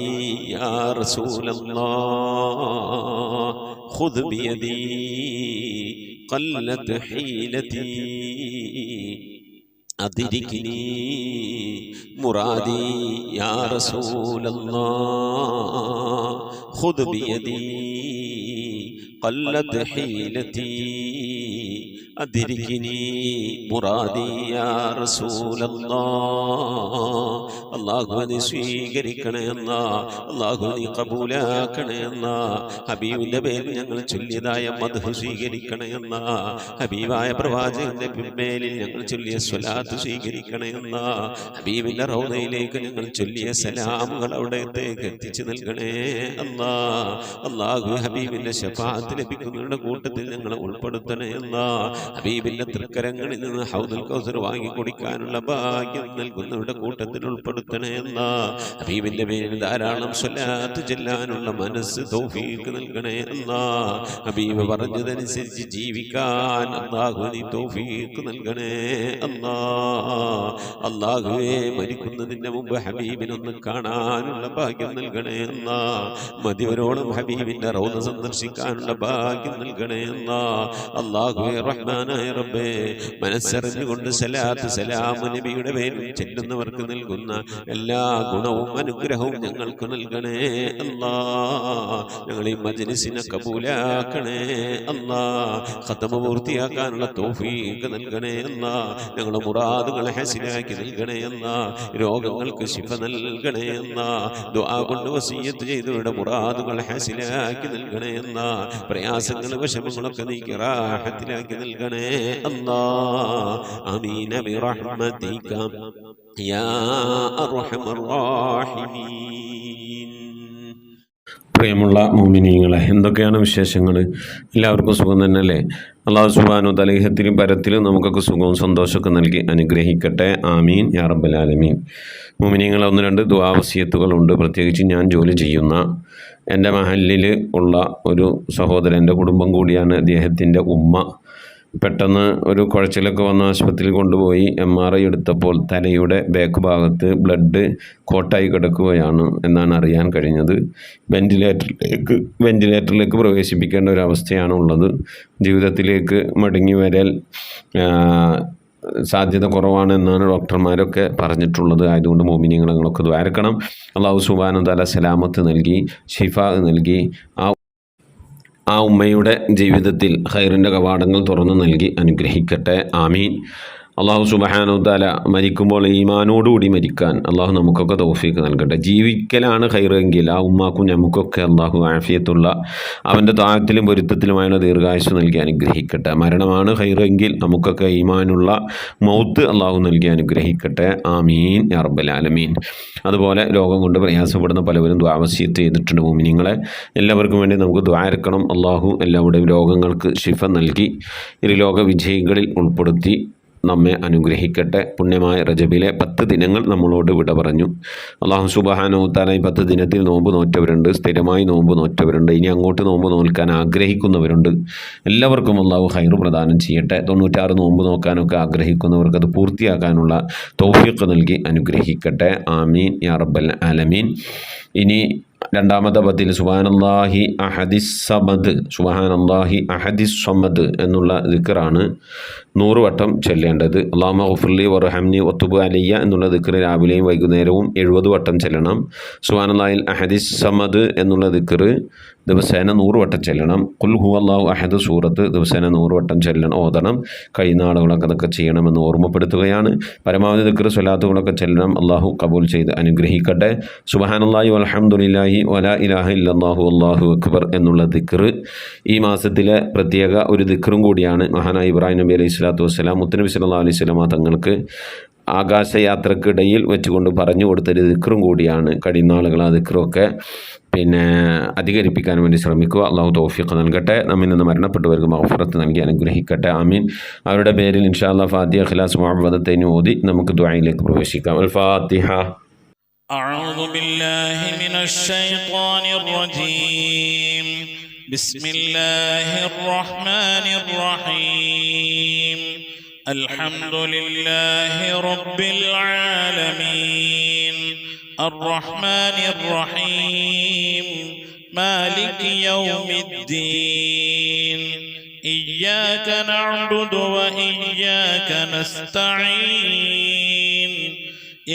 Speaker 3: യാ റസൂലല്ലാഹ്. ഖുദ് ബിയദീ ഖല്ലത്ത് ഹീലതീ അദ്രികിനി മുറാദി യാ റസൂലല്ലാഹ്. ഖുദ് ബിയദീ ഖല്ലത്ത് ഹീലതീ അദ്രികിനി മുറാദി യാ റസൂലല്ലാഹ്. അല്ലാഹു നീ സ്വീകരിക്കണേ അല്ലാഹ്, അല്ലാഹു നീ ഖബൂലാക്കണേ അല്ലാഹ്. ഹബീബിന്റെ പേരിൽ ഞങ്ങൾ ചൊല്ലിയതായ മദ്ഹ് സ്വീകരിക്കണേ അല്ലാഹ്. ഹബീബായ പ്രവാചകന്റെ മേലിൽ ഞങ്ങൾ ചൊല്ലിയ സ്വലാത്ത് സ്വീകരിക്കണേ അല്ലാഹ്. ഹബീബിന്റെ റൗദയിലേക്ക് ഞങ്ങൾ ചൊല്ലിയ സലാമുകൾ അവിടത്തേക്ക് എത്തിച്ചു നൽകണേ അല്ലാഹ്. അല്ലാഹു ഹബീബിന്റെ ശഫാഅത്ത് ലഭിക്കുന്നവരുടെ കൂട്ടത്തിൽ ഞങ്ങളെ ഉൾപ്പെടുത്തണേ അല്ലാഹ്. ഹബീബിന്റെ തൃക്കരങ്ങളിൽ നിന്ന് ഹൗദുൽ കൗസർ വാങ്ങി കുടിക്കാനുള്ള ഭാഗ്യം നൽകുന്നവരുടെ കൂട്ടത്തിൽ ഉൾപ്പെടുത്തണേ അല്ലാഹ്. ഹബീബിന്റെ പേരിൽ ധാരാളം സ്വലാത്ത് ചെല്ലാനുള്ള മനസ്സ് തൗഫീഖ് നൽകണേ അല്ലാഹ്. ഹബീബ് പറഞ്ഞതനുസരിച്ച് ജീവിക്കാൻ അല്ലാഹു നീ തൗഫീഖ് നൽകണേ അല്ലാഹ്. അല്ലാഹുവേ മരിക്കുന്നതിന് മുമ്പ് ഹബീബിനൊന്ന് കാണാനുള്ള ഭാഗ്യം നൽകണേ അല്ലാഹ്. മതിവരോളം ഹബീബിന്റെ റൗദ സന്ദർശിക്കാനുള്ള ഭാഗ്യം നൽകണേ അല്ലാഹ്. അല്ലാഹുവേ റഹ്മാനായ റബ്ബേ, മനസ്സറിഞ്ഞുകൊണ്ട് സലാത്ത് സലാം നബിയുടെ പേരിൽ ചെല്ലുന്നവർക്ക് നൽകുന്ന എല്ലാ ഗുണവും അനുഗ്രഹവും ഞങ്ങൾക്ക് നൽകണേ അല്ലാഹ്. ഞങ്ങൾ ഈ മജ്ലിസിനെ കബൂലാക്കണേ അല്ലാഹ്. ഖത്മ പൂർത്തിയാക്കാനുള്ള തൗഫീഖ് നൽകണേ അല്ലാഹ്. ഞങ്ങളുടെ മുറാദുകളെ ഹസിനാക്കി നൽകണേ അല്ലാഹ്. രോഗങ്ങൾക്ക് ശിഫ നൽകണേ അല്ലാഹ്. ദുആ കൊണ്ട് വസിയ്യത്ത് ചെയ്തവരുടെ മുറാദുകൾ ഹസിനാക്കി നൽകണേ അല്ലാഹ്. പ്രയാസങ്ങൾ വിഷമങ്ങളൊക്കെ നീക്കി റാഹത്തിലാക്കി നൽകണേ അല്ലാഹ്. ആമീൻ ബിറഹ്മതിക യാ അർഹമർ റഹീമീൻ.
Speaker 6: പ്രിയമുള്ള മുഅ്മിനീങ്ങളെ, എന്തൊക്കെയാണ് വിശേഷങ്ങൾ? എല്ലാവർക്കും സുഖം തന്നെയല്ലേ? അല്ലാഹു സുബ്ഹാനഹു വ തആല ഇഹത്തിലും പരത്തിലും നമുക്കൊക്കെ സുഖവും സന്തോഷമൊക്കെ നൽകി അനുഗ്രഹിക്കട്ടെ. ആമീൻ യാ റബ്ബൽ ആലമീൻ. മുഅ്മിനീങ്ങളെ, 1-2 ദുആ വസിയത്തുകളുണ്ട്. പ്രത്യേകിച്ച് ഞാൻ ജോലി ചെയ്യുന്ന എൻ്റെ മഹല്ലിൽ ഉള്ള ഒരു സഹോദരൻ്റെ കുടുംബം കൂടിയാണ്. അദ്ദേഹത്തിൻ്റെ ഉമ്മ പെട്ടെന്ന് ഒരു കുഴച്ചിലൊക്കെ വന്ന് ആശുപത്രിയിൽ കൊണ്ടുപോയി MRI എടുത്തപ്പോൾ തലയുടെ ബാക്ക് ഭാഗത്ത് ബ്ലഡ് കോട്ടായി കിടക്കുകയാണ് എന്നാണ് അറിയാൻ കഴിഞ്ഞത്. വെന്റിലേറ്ററിലേക്ക് പ്രവേശിപ്പിക്കേണ്ട ഒരു അവസ്ഥയാണ് ഉള്ളത്. ജീവിതത്തിലേക്ക് മടങ്ങി വരൽ സാധ്യത കുറവാണെന്നാണ് ഡോക്ടർമാരൊക്കെ പറഞ്ഞിട്ടുള്ളത്. ആയതുകൊണ്ട് മോമിനിയങ്ങളൊക്കെ ദ്വാരക്കണം. അല്ലാഹു സുബ്ഹാനഹു വ തആല സലാമത്ത് നൽകി ശിഫ നൽകി ആ ഉമ്മയുടെ ജീവിതത്തിൽ ഖൈറിൻ്റെ കവാടങ്ങൾ തുറന്നു നൽകി അനുഗ്രഹിക്കട്ടെ. ആമീൻ. അല്ലാഹു സുബ്ഹാനഹു വ തആല മരിക്കുമ്പോൾ ഈമാനോടുകൂടി മരിക്കാൻ അല്ലാഹു നമുക്കൊക്കെ തൗഫീഖ് നൽകട്ടെ. ജീവിക്കലാണ് ഖൈറെങ്കിൽ ആ ഉമ്മാക്കും നമുക്കൊക്കെ അല്ലാഹു ആഫിയത്തുള്ള അവൻ്റെ താഴത്തിലും പൊരുത്തത്തിലുമായുള്ള ദീർഘായുസ്സ് നൽകി അനുഗ്രഹിക്കട്ടെ. മരണമാണ് ഖൈറെങ്കിൽ നമുക്കൊക്കെ ഈമാനുള്ള മൗത്ത് അല്ലാഹു നൽകി അനുഗ്രഹിക്കട്ടെ. ആമീൻ യാ റബ്ബൽ ആലമീൻ. അതുപോലെ രോഗം കൊണ്ട് പ്രയാസപ്പെടുന്ന പലവരും ദുആ വസിയത്ത് ചെയ്തിട്ടുണ്ട്. മുഅ്മിനീങ്ങളെ, എല്ലാവർക്കും വേണ്ടി നമുക്ക് ദുആ ഇറക്കണം. അല്ലാഹു എല്ലാവരുടെയും രോഗങ്ങൾക്ക് ശിഫ നൽകി ഇരുലോക വിജയികളിൽ ഉൾപ്പെടുത്തി നമ്മെ അനുഗ്രഹിക്കട്ടെ. പുണ്യമായ റജബിലെ 10 ദിനങ്ങൾ നമ്മളോട് വിട പറഞ്ഞു. അല്ലാഹു സുബ്ഹാനഹു വ തആല ഈ 10 ദിനത്തിൽ നോമ്പ് നോറ്റവരുണ്ട്, സ്ഥിരമായി നോമ്പ് നോറ്റവരുണ്ട്, ഇനി അങ്ങോട്ട് നോമ്പ് നോൽക്കാൻ ആഗ്രഹിക്കുന്നവരുണ്ട്. എല്ലാവർക്കും അല്ലാഹു ഖൈർ പ്രദാനം ചെയ്യട്ടെ. 96 നോമ്പ് നോക്കാനൊക്കെ ആഗ്രഹിക്കുന്നവർക്ക് അത് പൂർത്തിയാക്കാനുള്ള തൗഫീഖ് നൽകി അനുഗ്രഹിക്കട്ടെ. ആമീൻ യാ റബ്ബൽ ആലമീൻ. ഇനി രണ്ടാമത്തെ പത്തിൽ സുബ്ഹാനല്ലാഹി അഹദിസ് സമദ്, സുബ്ഹാനല്ലാഹി അഹദിസ് സമദ് എന്നുള്ള ദിക്റാണ് 100 വട്ടം ചൊല്ലേണ്ടത്. അല്ലാഹുമ്മ ഗഫിർലി വർഹംനി വതുബ് അലയ്യ എന്നുള്ള ദിക്ർ രാവിലെയും വൈകുന്നേരവും 70 വട്ടം ചൊല്ലണം. സുബ്ഹാനല്ലാഹിൽ അഹദിസ് സമദ് എന്നുള്ള ദിക്ർ ദിവസേന 100 വട്ടം ചൊല്ലണം. ഖുൽ ഹുവല്ലാഹു അഹദ് സൂറത്ത് ദിവസേന 100 വട്ടം ഓതണം. കഴിയുന്ന ആളുകളൊക്കെ അതൊക്കെ ചെയ്യണമെന്ന് ഓർമ്മപ്പെടുത്തുകയാണ്. പരമാവധി ദിക്ർ സ്വലാത്തുകളൊക്കെ ചൊല്ലണം. അല്ലാഹു കബൂൽ ചെയ്ത് അനുഗ്രഹിക്കട്ടെ. സുബ്ഹാനല്ലാഹി വൽഹംദുലില്ലാഹി വലാ ഇലാഹ ഇല്ലല്ലാഹു വല്ലാഹു അക്ബർ എന്നുള്ള ദിക്ർ ഈ മാസത്തിലെ പ്രത്യേക ഒരു ദിക്റും കൂടിയാണ്. മഹാനായ ഇബ്രാഹിം നബി അലൈഹി സ്വലാത്തു വസ്സലാം മുത്തുനബി സല്ലല്ലാഹു അലൈഹി വസല്ലമ തങ്ങൾക്ക് ആകാശയാത്രക്കിടയിൽ വെച്ചുകൊണ്ട് പറഞ്ഞു കൊടുത്തൊരു ദിക്റും കൂടിയാണ്. കഴിയുന്ന ആളുകൾ ആ ദിക്റൊക്കെ അധികരിപ്പിക്കാൻ വേണ്ടി ശ്രമിക്കുക. അല്ലാഹു തൗഫീഖ് നൽകട്ടെ. നമ്മിൽ നിന്ന് മരണപ്പെട്ടവർക്ക് മഗ്ഫിറത്ത് നൽകി അനുഗ്രഹിക്കട്ടെ. ആമീൻ. അവരുടെ പേരിൽ ഇൻഷാ അല്ലാഹ് ഫാത്തിഹ, ഇഖ്ലാസ്, മുഅവ്വദത്തൈൻ ഓതി നമുക്ക് ദുആയിലേക്ക് പ്രവേശിക്കാം. അൽ ഫാത്തിഹ.
Speaker 7: أعوذ بالله من الشيطان الرجيم. بسم الله الرحمن الرحيم. الحمد لله رب العالمين الرحمن الرحيم مالك يوم الدين إياك نعبد وإياك نستعين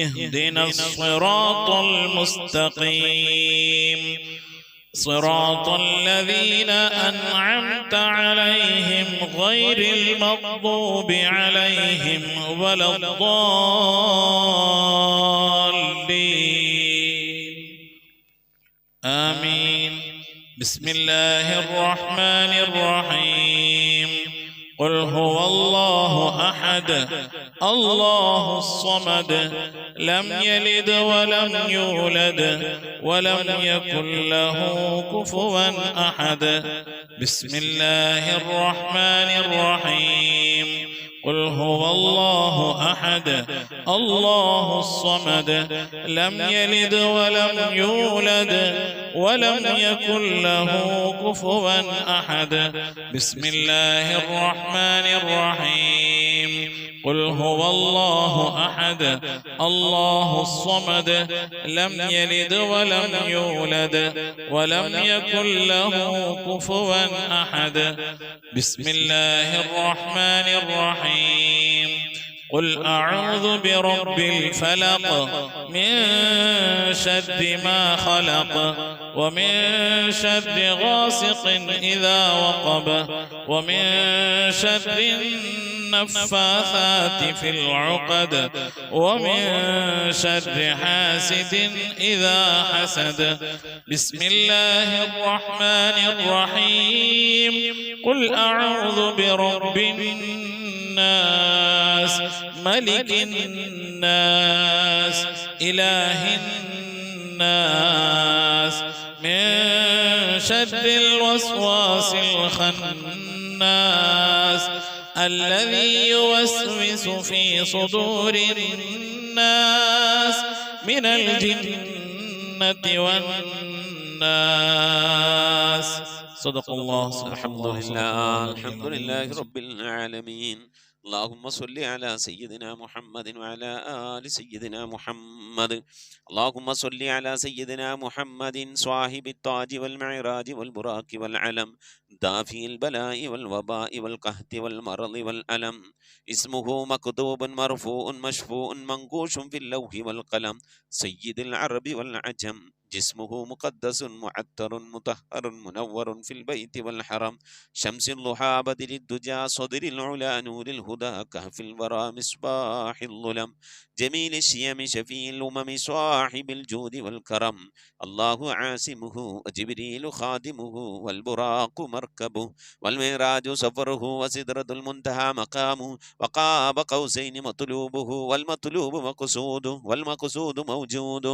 Speaker 7: اهدنا الصراط المستقيم صراط الذين أنعمت عليهم غير المغضوب عليهم ولا الضالين آمين. بسم الله الرحمن الرحيم. قل هو الله أحد الله الصمد لم يلد ولم يولد ولم يكن له كفوا أحد. بسم الله الرحمن الرحيم. قل هو الله أحد الله الصمد لم يلد ولم يولد ولم يكن له كفوا أحد. بسم الله الرحمن الرحيم. قل هو الله أحد الله الصمد لم يلد ولم يولد ولم يكن له كفوا أحد. بسم الله الرحمن الرحيم. قل أعوذ برب الفلق من شر ما خلق ومن شر غاسق إذا وقب ومن شر النفاثات في العقد ومن شر حاسد إذا حسد. بسم الله الرحمن الرحيم. قل أعوذ برب الناس ملك الناس إله الناس من شر الوسواس الخناس الذي يوسوس في صدور الناس من الجنة والناس. صدق الله.
Speaker 3: الحمد لله رب العالمين. اللهم صل على سيدنا محمد وعلى آل سيدنا محمد. اللهم صل على سيدنا محمد صاحب التاج والمعراج والبراق والعلم دافع البلاء والوباء والقحط والمرض والألم. اسمه مكتوب مرفوع مشفوع منقوش في اللوح والقلم. سيد العرب والعجم. جسمه مقدس معطر مطهر منور في البيت والحرم. شمس الضحى بدر الدجى صدر العلا نور الهدى كهف الورى مصباح الظلم. جميل الشيم شفيع الأمم صاحب الجود والكرم. الله عاصمه وجبريل خادمه والبراق مركبه والمعراج سفره وسدرة المنتهى مقامه وقاب قوسين مطلوبه والمطلوب مقصوده والمقصود موجود.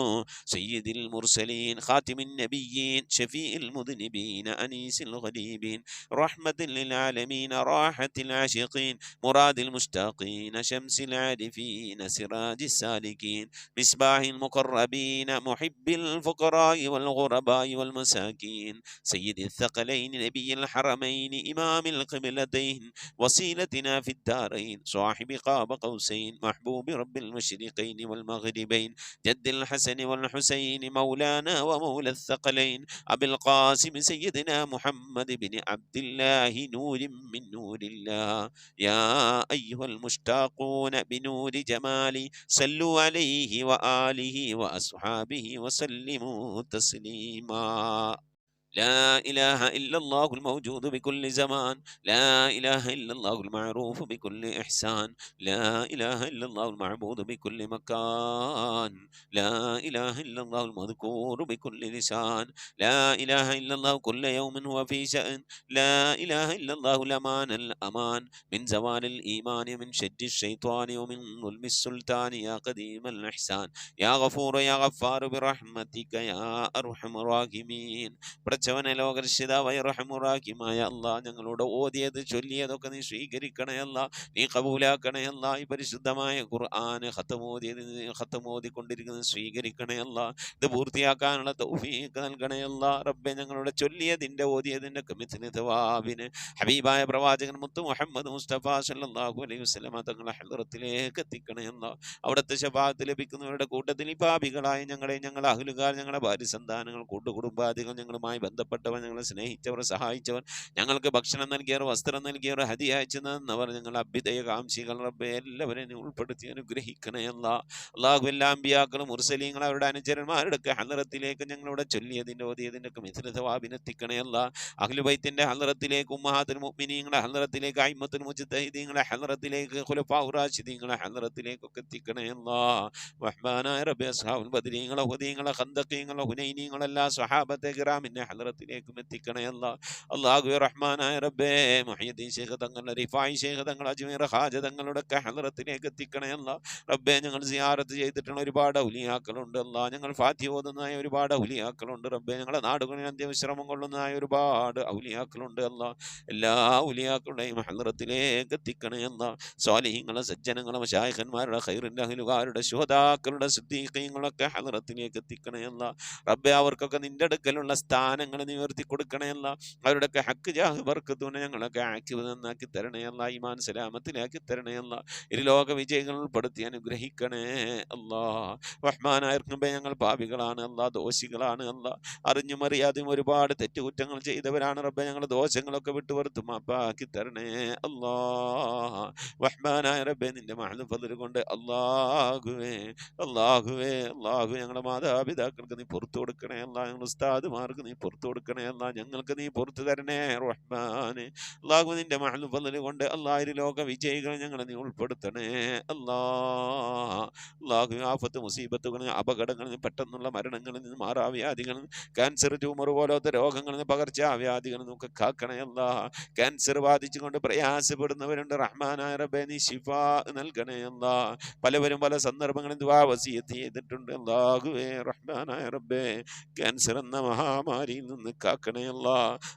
Speaker 3: سيد المرسلين خاتم النبيين شفيع المذنبين أنيس الغريبين رحمة للعالمين راحة العاشقين مراد المشتاقين شمس العارفين سراج السالكين مصباح المقربين محب الفقراء والغرباء والمساكين. سيد الثقلين نبي الحرمين إمام القبلتين وسيلتنا في الدارين صاحب قاب قوسين محبوب رب المشرقين والمغربين. جد الحسن والحسين مولانا ومولى الثقلين أبي القاسم سيدنا محمد بن عبد الله نور من نور الله. يا أيها المشتاقون بنور جمالي صلوا عليه وآله وأصحابه وسلموا تسليما. لا إله إلا الله الموجود بكل زمان. لا إله إلا الله المعروف بكل إحسان. لا إله إلا الله المعبود بكل مكان. لا إله إلا الله المذكور بكل لسان. لا إله إلا الله كل يوم هو في شأن. لا إله إلا الله الأمان الأمان من زوال الإيمان من شد الشيطان ومن ظلم السلطان. يا قديم الإحسان يا غفور يا غفار برحمتك يا أرحم الراحمين. പടച്ചവനെ ലോകരക്ഷിതാവായ റഹ്മുറാഹിമായ അല്ലാഹ് ഞങ്ങളോട് ഓതിയത് ചൊല്ലിയതൊക്കെ നീ സ്വീകരിക്കണേ അല്ലാഹ്, നീ കബൂലാക്കണേ അല്ലാഹ്. ഈ പരിശുദ്ധമായ ഖുർആൻ ഖത്തമോദിക്കൊണ്ടിരിക്കുന്നത് സ്വീകരിക്കണേ അല്ലാഹ്. ഇത് പൂർത്തിയാക്കാനുള്ള തൗഫീഖ് നൽകണേ അല്ലാഹ്. റബ്ബെ ഞങ്ങളുടെ ചൊല്ലിയതിൻ്റെ ഓതിയതിൻ്റെ കമിത്തിന് തവാബിന് ഹബീബായ പ്രവാചകൻ മുത്ത് മുഹമ്മദ് മുസ്തഫ സല്ലല്ലാഹു അലൈഹി വസല്ലമ തങ്ങളെ ഹദ്റത്തിലേക്ക് എത്തിക്കണേ അല്ലാഹ്. അവിടുത്തെ ശഫാഅത്ത് ലഭിക്കുന്നവരുടെ കൂട്ടത്തിൽ ഈ പാപികളായ ഞങ്ങളെ, ഞങ്ങളുടെ അഹ്ലുകാർ, ഞങ്ങളുടെ ഭാര്യ സന്താനങ്ങൾ, കൂട്ടുകുടുംബാദികൾ, ഞങ്ങളുമായി ബന്ധപ്പെട്ടവർ, ഞങ്ങളെ സ്നേഹിച്ചവർ, സഹായിച്ചവർ, ഞങ്ങൾക്ക് ഭക്ഷണം നൽകിയവർ, വസ്ത്രം നൽകിയവർ, ഹദിയ അയച്ചു തന്നവർ, ഞങ്ങളുടെ അഭ്യുദയ കാംക്ഷികൾ റബ്ബേ എല്ലാവരെയും ഉൾപ്പെടുത്തി അനുഗ്രഹിക്കണേ അല്ലാഹു. എല്ലാ അമ്പിയാക്കളും മുർസലീങ്ങളും അവരുടെ അനുചരന്മാരുടെ ഹലറത്തിലേക്ക് ഞങ്ങളിവിടെ ചൊല്ലിയതിൻ്റെ ഓതിയതിൻ്റെ ഒക്കെ മിഥില സവാബിനെത്തിക്കണേ അഹ്ലുബൈത്തിന്റെ ഹലറത്തിലേക്ക്, ഉമ്മഹാത്തുൽ മുഅ്മിനീങ്ങളുടെ ഹലറത്തിലേക്ക്, അയിമ്മത്തുൽ മുജ്തഹിദീങ്ങളുടെ ഹലറത്തിലേക്ക്, ഖുലഫാഉർ റാഷിദീങ്ങളുടെ ഹലറത്തിലേക്കൊക്കെ എത്തിക്കണേ റഹ്മാനായ റബ്ബേ അസ്ഹാബുൽ ബദരീങ്ങളെ, ഹുദീങ്ങളെ, ഖന്ദഖീങ്ങളെ, ഹുനൈനീങ്ങളെ എല്ലാ സ്വഹാബത്തെ കിറാമിന്റെ ഹലറത്തിലേക്കും എത്തിക്കണേ അല്ലാഹു. റഹ്മാനായ റബ്ബേ മുഹയ്യിദ്ദീൻ ശൈഖ് തങ്ങളുടെ, റിഫായി ശൈഖ് തങ്ങളുടെ, അജ്മീർ ഹാജ തങ്ങളുടെ ഒക്കെ ഹലറത്തിലേക്ക് എത്തിക്കണേ റബ്ബേ. ഞങ്ങൾ സിയാറത്ത് ചെയ്തിട്ടുള്ള ഒരുപാട് ഔലിയാക്കളുണ്ട് ഞങ്ങൾ ഫാത്തിഹ ഓതുന്നതായ ഒരുപാട് ഔലിയാക്കളുണ്ട് റബ്ബേ. ഞങ്ങളുടെ നാടുകളിൽ അന്ത്യവിശ്രമം കൊള്ളുന്നതായ ഒരുപാട് ഔലിയാക്കളുണ്ട് എല്ലാ ഔലിയാക്കളുടെയും ഹലറത്തിലേക്ക് എത്തിക്കണേ സ്വാലിഹീങ്ങളെ, സജ്ജനങ്ങളെ, മശായിഖന്മാരുടെ, ഖൈറിന്റെ അഹ്ലുകാരുടെ, ശുഹദാക്കളുടെ, സിദ്ദീഖീങ്ങളൊക്കെ ഹലറത്തിലേക്ക് എത്തിക്കണേ റബ്ബേ. അവർക്കൊക്കെ നിന്റെ അടുക്കലുള്ള സ്ഥാനങ്ങൾ നിവർത്തി കൊടുക്കണേ അവരുടെയൊക്കെ ഹക്ക് ജാഹ് ബർക്കത്തുനെ ഞങ്ങളൊക്കെ ആക്കിവ് നന്നാക്കി തരണേ ഈമാൻ സലാമത്തിലാക്കി തരണേ ഇരുലോക വിജയങ്ങൾ ഉൾപ്പെടുത്തി അനുഗ്രഹിക്കണേ റഹ്മാനായ റബ്ബേ. ഞങ്ങൾ പാപികളാണ് ദോഷികളാണ് അറിഞ്ഞും അറിയാതെയും ഒരുപാട് തെറ്റുകുറ്റങ്ങൾ ചെയ്തവരാണ് റബ്ബേ. ഞങ്ങൾ ദോഷങ്ങളൊക്കെ വിട്ടുവറുത്ത് മാപ്പാക്കി തരണേ റഹ്മാനായ റബ്ബേ. നിന്റെ മഹ്ദ് ഫദ്ൽ കൊണ്ട് അല്ലാഹുവേ ഞങ്ങളുടെ മാതാപിതാക്കൾക്ക് നീ പുറത്തു കൊടുക്കണേ ഞങ്ങൾ ഉസ്താദുമാർക്ക് നീ പുറത്തു കൊടുക്കണേ ഞങ്ങൾക്ക് നീ പുറത്തു തരണേ റഹ്മാനെ. നിന്റെ മഹ്ദ് ഫദ്ൽ കൊണ്ട് ലോക വിജയികൾ ഞങ്ങളെ നീ ഉൾപ്പെടുത്തണേ ആഫത്ത് മുസീബത്തുകളിൽ നിന്ന്, അപകടങ്ങളിൽ നിന്ന്, പെട്ടെന്നുള്ള മരണങ്ങളിൽ നിന്ന്, മാറാവ്യാധികളിൽ നിന്ന്, ക്യാൻസർ, ട്യൂമർ പോലത്തെ രോഗങ്ങളിൽ നിന്ന്, പകർച്ചവ്യാധികളിൽ നിന്നൊക്കെ കാക്കണേ ക്യാൻസർ ബാധിച്ചുകൊണ്ട് പ്രയാസപ്പെടുന്നവരുണ്ട് റഹ്മാനായ റബ്ബേ. നീ ശിഫാ നൽകണേ പലവരും പല സന്ദർഭങ്ങളിൽ ദുആ വസിയത്ത് ചെയ്തിട്ടുണ്ട് റഹ്മാനായ റബ്ബേ. ക്യാൻസർ എന്ന മഹാമാരിയിൽ നിന്ന് കാക്കണേ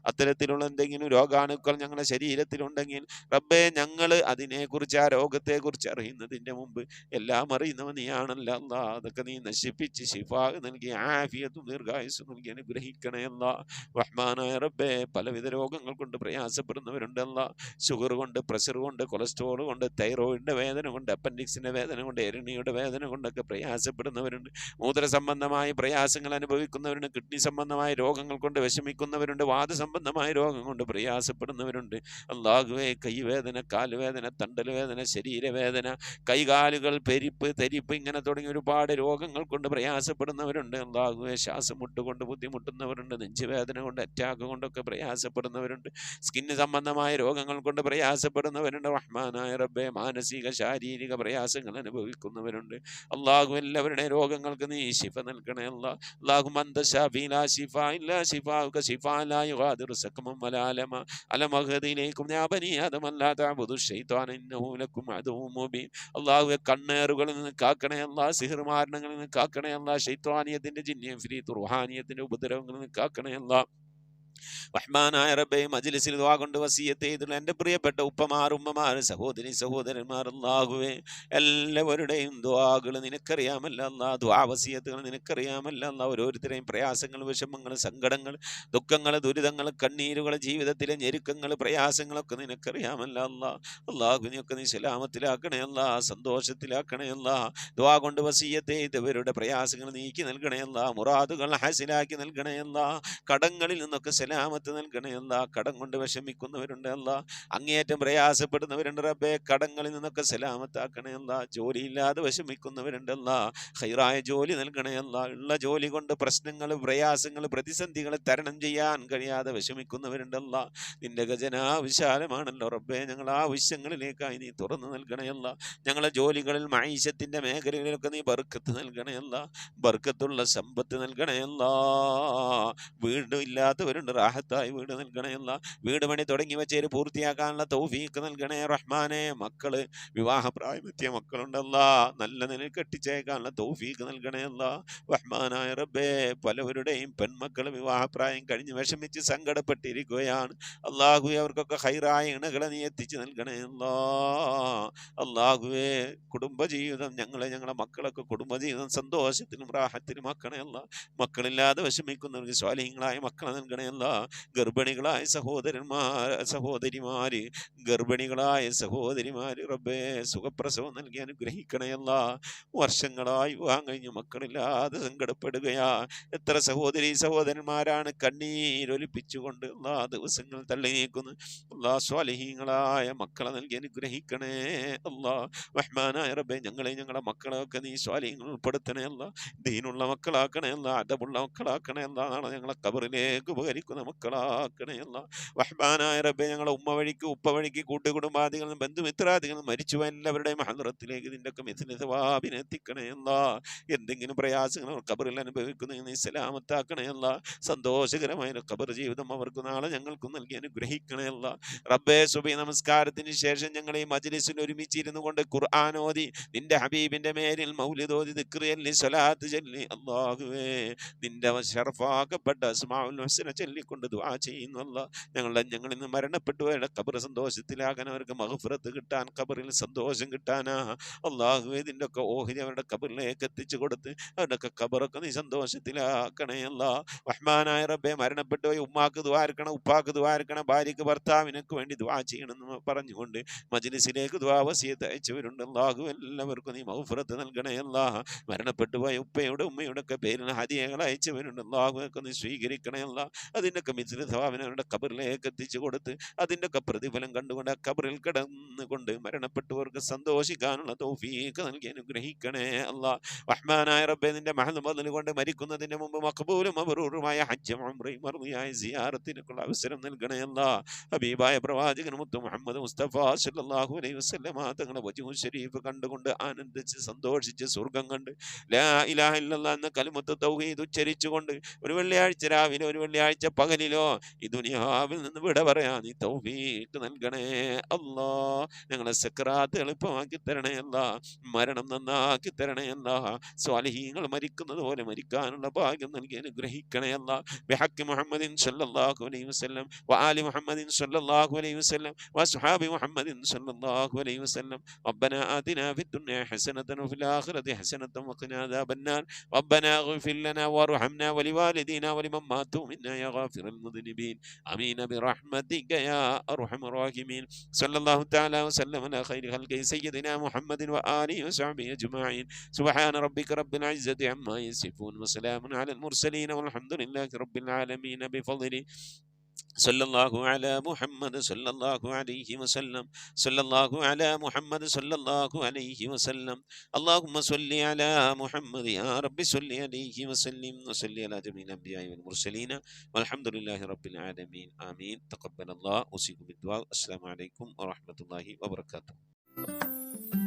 Speaker 3: അത്തരത്തിലുള്ള എന്തെങ്കിലും രോഗാണുക്കൾ ഞങ്ങളുടെ ശരീരത്തിലുണ്ടെങ്കിൽ റബ്ബേ, ഞങ്ങൾ അതിനെക്കുറിച്ച്, ആ രോഗത്തെക്കുറിച്ച് അറിയുന്നതിൻ്റെ മുമ്പ് എല്ലാം അറിയുന്നവൻ നീയാണല്ലോ അതൊക്കെ നീ നശിപ്പിച്ച് ശിഫാ നൽകി ആഫിയത്തും ദീർഘായുസ്സും നൽകി അനുഗ്രഹിക്കണേ റഹ്മാനായ റബ്ബേ. പലവിധ രോഗങ്ങൾ കൊണ്ട് പ്രയാസപ്പെടുന്നവരുണ്ട് ഷുഗർ കൊണ്ട്, പ്രഷർ കൊണ്ട്, കൊളസ്ട്രോൾ കൊണ്ട്, തൈറോയിഡിന്റെ വേദന കൊണ്ട്, അപ്പൻഡിക്സിന്റെ വേദന കൊണ്ട്, എരണിയുടെ വേദന കൊണ്ടൊക്കെ പ്രയാസപ്പെടുന്നവരുണ്ട്. മൂത്ര സംബന്ധമായ പ്രയാസങ്ങൾ അനുഭവിക്കുന്നവരുണ്ട്. കിഡ്നി സംബന്ധമായ രോഗങ്ങൾ കൊണ്ട് വിഷമിക്കുന്നവരുണ്ട്. വാദസംബന്ധമായ രോഗം കൊണ്ട് പ്രയാസപ്പെടുന്നവരുണ്ട് അല്ലാഹുവേ. കൈവേദന, കാലുവേദന, തണ്ടൽ വേദന, ശരീരവേദന, കൈകാലുകൾ പെരിപ്പ്, തെരിപ്പ്, ഇങ്ങനെ തുടങ്ങി ഒരുപാട് രോഗങ്ങൾ കൊണ്ട് പ്രയാസപ്പെടുന്നവരുണ്ട് അല്ലാഹുവേ. ശ്വാസം മുട്ടുകൊണ്ട് ബുദ്ധിമുട്ടുന്നവരുണ്ട്. നെഞ്ചുവേദന കൊണ്ട്, അറ്റാക്ക് കൊണ്ടൊക്കെ പ്രയാസപ്പെടുന്നവരുണ്ട്. സ്കിന്ന് സംബന്ധമായ രോഗങ്ങൾ കൊണ്ട് പ്രയാസപ്പെടുന്നവരുണ്ട് റഹ്മാനായ റബ്ബേ. മാനസിക ശാരീരിക പ്രയാസങ്ങൾ അനുഭവിക്കുന്നവരുണ്ട് അല്ലാഹു. എല്ലാവരുടെ രോഗങ്ങൾക്ക് നീ ശിഫ നൽകണേ അല്ലാഹു. മന്ദ ശാഫി ലാ ശിഫാ ഇല്ലാ ശിഫാഉക ശിഫാ ലാ യുഗാദിറു സഖമൻ വലാ അലമ അലം അഗ്ദിലേക്കും യാ ബനി ആദം അല്ലാ തഅബുദു ശൈത്വാന ഇന്നഹു ലക്കും അദുവ്വുൻ മുബീൻ. അല്ലാഹു കണ്ണേറുകളിൽ നിന്ന് കാക്കണേ സിഹ്ർ മാരണങ്ങളിൽ നിന്ന് കാക്കണേ ശൈത്വാനിയത്തിന്റെ, ജിന്നിയ ഫരീത്ത്, റുഹാനിയത്തിന്റെ ഉപദ്രവങ്ങളിൽ നിന്ന് കാക്കണേ റഹ്മാനായ റബ്ബേ. മജ്ലിസിൽ ദുആ കൊണ്ട് വസിയത്ത് ചെയ്തിട്ടുള്ള എൻ്റെ പ്രിയപ്പെട്ട ഉപ്പമാർ, ഉമ്മമാർ, സഹോദരി സഹോദരന്മാർ അല്ലാഹുവേ, എല്ലാവരുടെയും ദുആകൾ നിനക്കറിയാമല്ലോ ദുആ വസിയത്തുകൾ നിനക്കറിയാമല്ലോ ഓരോരുത്തരെയും പ്രയാസങ്ങൾ, വിഷമങ്ങൾ, സങ്കടങ്ങൾ, ദുഃഖങ്ങൾ, ദുരിതങ്ങൾ, കണ്ണീരുകൾ, ജീവിതത്തിലെ ഞെരുക്കങ്ങൾ, പ്രയാസങ്ങളൊക്കെ നിനക്കറിയാമല്ലോ അല്ലാഹുവിനെയൊക്കെ നീ സലാമത്തിലാക്കണേ സന്തോഷത്തിലാക്കണേ ദുആ കൊണ്ട് വസിയത്ത് ചെയ്തവരുടെ പ്രയാസങ്ങൾ നീക്കി നൽകണേ മുറാദുകൾ ഹാസിലാക്കി നൽകണേ കടങ്ങളിൽ നിന്നൊക്കെ സലാമത്ത് നൽകണേ കടം കൊണ്ട് വിഷമിക്കുന്നവരുണ്ട് അങ്ങേയറ്റം പ്രയാസപ്പെടുന്നവരുണ്ട് റബ്ബേ. കടങ്ങളിൽ നിന്നൊക്കെ സലാമത്താക്കണേ ജോലിയില്ലാതെ വിഷമിക്കുന്നവരുണ്ട് ഖൈറായ ജോലി നൽകണേ ഉള്ള ജോലി കൊണ്ട് പ്രശ്നങ്ങൾ, പ്രയാസങ്ങൾ, പ്രതിസന്ധികൾ തരണം ചെയ്യാൻ കഴിയാതെ വിഷമിക്കുന്നവരുണ്ട് നിന്റെ ഖജനാ വിശാലമാണല്ലോ റബ്ബേ. ഞങ്ങൾ ആ ആവശ്യങ്ങളിലേക്കായി നീ തുറന്നു നൽകണേ ഞങ്ങളെ ജോലികളിൽ, മഈശത്തിന്റെ മേഖലകളിലൊക്കെ നീ ബർക്കത്ത് നൽകണേ ബർക്കത്തുള്ള സമ്പത്ത് നൽകണേ വീട് ഇല്ലാത്തവരുണ്ട്, റാഹത്തായി വീട് നൽകണേ വീട് പണി തുടങ്ങി വെച്ചേര് പൂർത്തിയാക്കാനുള്ള തൗഫീഖ് നൽകണേ റഹ്മാനെ. മക്കള്, വിവാഹപ്രായമെത്തിയ മക്കളുണ്ടല്ല, നല്ല നിലയിൽ കെട്ടിച്ചേക്കാനുള്ള തൗഫീഖ് നൽകണേ റഹ്മാനായ റബ്ബേ. പലവരുടെയും പെൺമക്കൾ വിവാഹപ്രായം കഴിഞ്ഞ് വിഷമിച്ച് സങ്കടപ്പെട്ടിരിക്കുകയാണ് അല്ലാഹുവേ. അവർക്കൊക്കെ ഖൈറായ ഇണകളെ നീ എത്തിച്ചു നൽകണേ അല്ലാഹുവേ. കുടുംബജീവിതം, ഞങ്ങളെ മക്കളൊക്കെ കുടുംബജീവിതം സന്തോഷത്തിലും റാഹത്തിലും ആക്കണേ മക്കളില്ലാതെ വിഷമിക്കുന്നവർക്ക് സ്വാലിഹീങ്ങളായ മക്കളെ നൽകണേ ഗർഭിണികളായ സഹോദരിമാര് ഗർഭിണികളായ സഹോദരിമാര് റബ്ബേ സുഖപ്രസവം നൽകി അനുഗ്രഹിക്കണയല്ല. വർഷങ്ങളായി വിവാഹം കഴിഞ്ഞ് മക്കളില്ലാതെ സങ്കടപ്പെടുകയാ. എത്ര സഹോദരന്മാരാണ് കണ്ണീരൊലിപ്പിച്ചുകൊണ്ട് ദിവസങ്ങൾ തള്ളി നീക്കുന്നു. സ്വാലിഹീങ്ങളായ മക്കളെ നൽകി അനുഗ്രഹിക്കണേ അല്ലാ. റഹ്മാനായ റബ്ബേ ഞങ്ങളെ മക്കളെയൊക്കെ നീ സ്വാലിഹീങ്ങൾ ഉൾപ്പെടുത്തണേ അല്ല. ദീനുള്ള മക്കളാക്കണേ അല്ല, അദബുള്ള മക്കളാക്കണേ അല്ല. നാളെ ഞങ്ങളെ ഖബറിലേക്ക് ഉപകരിക്കുന്ന മക്കളാക്കണേ അല്ല. റഹ്മാനായ റബ്ബേ ഞങ്ങളെ ഉമ്മ വഴിക്ക് ഉപ്പ വഴിക്ക് കൂട്ടുകുടുംബാദികളും ബന്ധുമിത്രാദികളും മരിച്ചു എല്ലാവരുടെയും ഹദ്റത്തിലേക്ക് നിന്റെയൊക്കെ മിഥില സവാബിനെ എത്തിക്കണേ അല്ല. എന്തെങ്കിലും പ്രയാസങ്ങൾ ഖബറിൽ അനുഭവിക്കുന്ന നീ സലാമത്താക്കണേ അല്ല. സന്തോഷകരമായ ഖബർ ജീവിതം അവർക്ക് നാളെ ഞങ്ങൾക്കും നൽകി അനുഗ്രഹിക്കണേ അല്ല. റബ്ബേ സുബഹി നമസ്കാരത്തിന് ശേഷം ഞങ്ങൾ ഈ മജ്ലിസിൽ ഒരുമിച്ചിരുന്നു കൊണ്ട് ഖുർആൻ ഓതി നിന്റെ ഹബീബിന്റെ മേലിൽ മൗലിദ് ഓതി ദിക്ർ ചൊല്ലി സ്വലാത്ത് ചൊല്ലി അല്ലാഹുവേ നിന്റെ ശറഫാക്കപ്പെട്ട അസ്മാഉൽ ഹുസ്ന ചൊല്ലിക്കൊണ്ട് ദുആ ചെയ്യുന്നു അല്ല. ഞങ്ങളിൽ നിന്ന് മരണപ്പെട്ടു പോയ ഖബർ സന്തോഷത്തിലാകാൻ അവർക്ക് മഗ്ഫിറത്ത് കിട്ടാൻ ഖബറിൽ സന്തോഷം കിട്ടാനാ അല്ലാഹുവേ ഇതിൻ്റെ ഒക്കെ ഓഹരി അവരുടെ ഖബറിലേക്ക് എത്തിച്ചു കൊടുത്ത് അവരുടെ ഒക്കെ ഖബറൊക്കെ നീ സന്തോഷത്തിലാക്കണേ അല്ല. റഹ്മാനായ റബ്ബേ മരണപ്പെട്ടു പോയി ഉമ്മാക്ക് ദുആർക്കണം, ഉപ്പാക്ക് ദുആർക്കണം, ഭാര്യക്ക് ഭർത്താവിനൊക്കെ വേണ്ടി ദുആ ചെയ്യണമെന്ന് പറഞ്ഞുകൊണ്ട് മജ്ലിസിലേക്ക് ദുആ വസിയത്ത് അയച്ചവരുണ്ട്. അല്ലാഹു എല്ലാവർക്കും നീ മഗ്ഫിറത്ത് നൽകണേ അല്ല. മരണപ്പെട്ടു പോയ ഉപ്പയുടെ ഉമ്മയുടെ ഒക്കെ പേരിൽ ഹദിയകൾ അയച്ചവരുണ്ട്. അല്ലാഹുവൊക്കെ നീ സ്വീകരിക്കണേ അല്ല. അതിൻ്റെയൊക്കെ മിഥില സവാബിനെ അവരുടെ ഖബറിലേക്ക് എത്തിച്ചു കൊടുത്ത് അതിൻ്റെ ഒക്കെ പ്രതിഫലം കണ്ടുകൊണ്ട് ആ ഖബറിൽ കിടന്നുകൊണ്ട് മരണപ്പെട്ടവർക്ക് സന്തോഷിക്കാനുള്ള തൗഫീഖ് നൽകി അനുഗ്രഹിക്കണേ അല്ലാ. റഹ്മാനായ റബ്ബേ നിന്റെ മഹൽ മദൽ കൊണ്ട് മരിക്കുന്നതിന് മുമ്പ് മഖബൂലും മബ്റൂറുമായ ഹജ്ജും ഉംറയും മർദിയായ സിയാറത്തിനുള്ള അവസരം നൽകണേ അല്ലാ. ഹബീബായ പ്രവാചകൻ മുത്ത് മുഹമ്മദ് മുസ്തഫ സല്ലല്ലാഹു അലൈഹി വസല്ലമ തങ്ങളുടെ വജ്ഹു ശരീഫ് കണ്ടുകൊണ്ട് ആനന്ദിച്ച് സന്തോഷിച്ച് സ്വർഗം കണ്ട് ലാ ഇലാഹ ഇല്ലല്ലാഹ് എന്ന കലിമത്ത് തൗഹീദ് ഉച്ചരിച്ചുകൊണ്ട് ഒരു വെള്ളിയാഴ്ച രാവിലെ ഒരു വെള്ളിയാഴ്ച പകലിലോ ഈ ദുനിയാവിൽ നിന്ന് വിട പറയാ നീ തൗഫീഖ് നൽകണേ അല്ലാ. ഞങ്ങളെ സക്രാത്ത് എളുപ്പമാക്കി തരണേ അല്ല. മരണം നന്നാക്കി തരണേ അല്ല. സ്വാലിഹീങ്ങൾ മരിക്കുന്നത് പോലെ മരിക്കാനുള്ള ഭാഗ്യം നൽകി അനുഗ്രഹിക്കണേ അല്ല. ബിഹഖ് മുഹമ്മദിൻ സല്ലല്ലാഹു അലൈഹി വസല്ലം വആലി മുഹമ്മദിൻ സല്ലല്ലാഹു അലൈഹി വസല്ലം വഅസ്ഹാബി മുഹമ്മദിൻ സല്ലല്ലാഹു അലൈഹി വസല്ലം. റബ്ബനാ ആതിനാ ഫിദ്ദുനിയ ഹസനതൻ വഫിൽ ആഖിറതി ഹസനതൻ വഖിനാ അദാബന്നാർ. റബ്ബനാ ഇഗ്ഫിർ ലനാ വർഹംനാ വലിവാലിദീനാ വലിമൻ മാതു മിന്നാ യാ ഗാഫിറൽ മുദ്നിബീൻ. ആമീൻ ബിറഹ്മതിക യാ അർഹമർ റഹീമീൻ. സല്ലല്ലാഹു തആല വസല്ലം അലാ ഖൈരി ഖൽഖി സയ്യിദിനാ മുഹമ്മദിൻ വആലിഹി വസഹ്ബിഹി അജ്മഈൻ. സുബ്ഹാന റബ്ബിക റബ്ബിൽ ഇസ്സതി അമ്മാ യസിഫൂൻ വസലാമുൻ അലൽ മുർസലീൻ വൽഹംദുലില്ലാഹി റബ്ബിൽ ആലമീൻ ബിഫദ്ലി സല്ലല്ലാഹു അലാ മുഹമ്മദ് സല്ലല്ലാഹു അലൈഹി വസല്ലം. സല്ലല്ലാഹു അലാ മുഹമ്മദ് സല്ലല്ലാഹു അലൈഹി വസല്ലം. അല്ലാഹുമ്മ സ്വല്ലി അലാ മുഹമ്മദ് യാ റബ്ബി സ്വല്ലി അലൈഹി വസല്ലിം വസല്ലി അലാ ജമീഇൽ അംബിയാഇ വൽ മുർസലീൻ വൽഹംദുലില്ലാഹി റബ്ബിൽ ആലമീൻ. ആമീൻ. തഖബ്ബലല്ലാഹു ഉസീകും ബിദ്ദുആ. അസ്സലാമു അലൈക്കും വറഹ്മത്തുള്ളാഹി വബറകാതുഹു.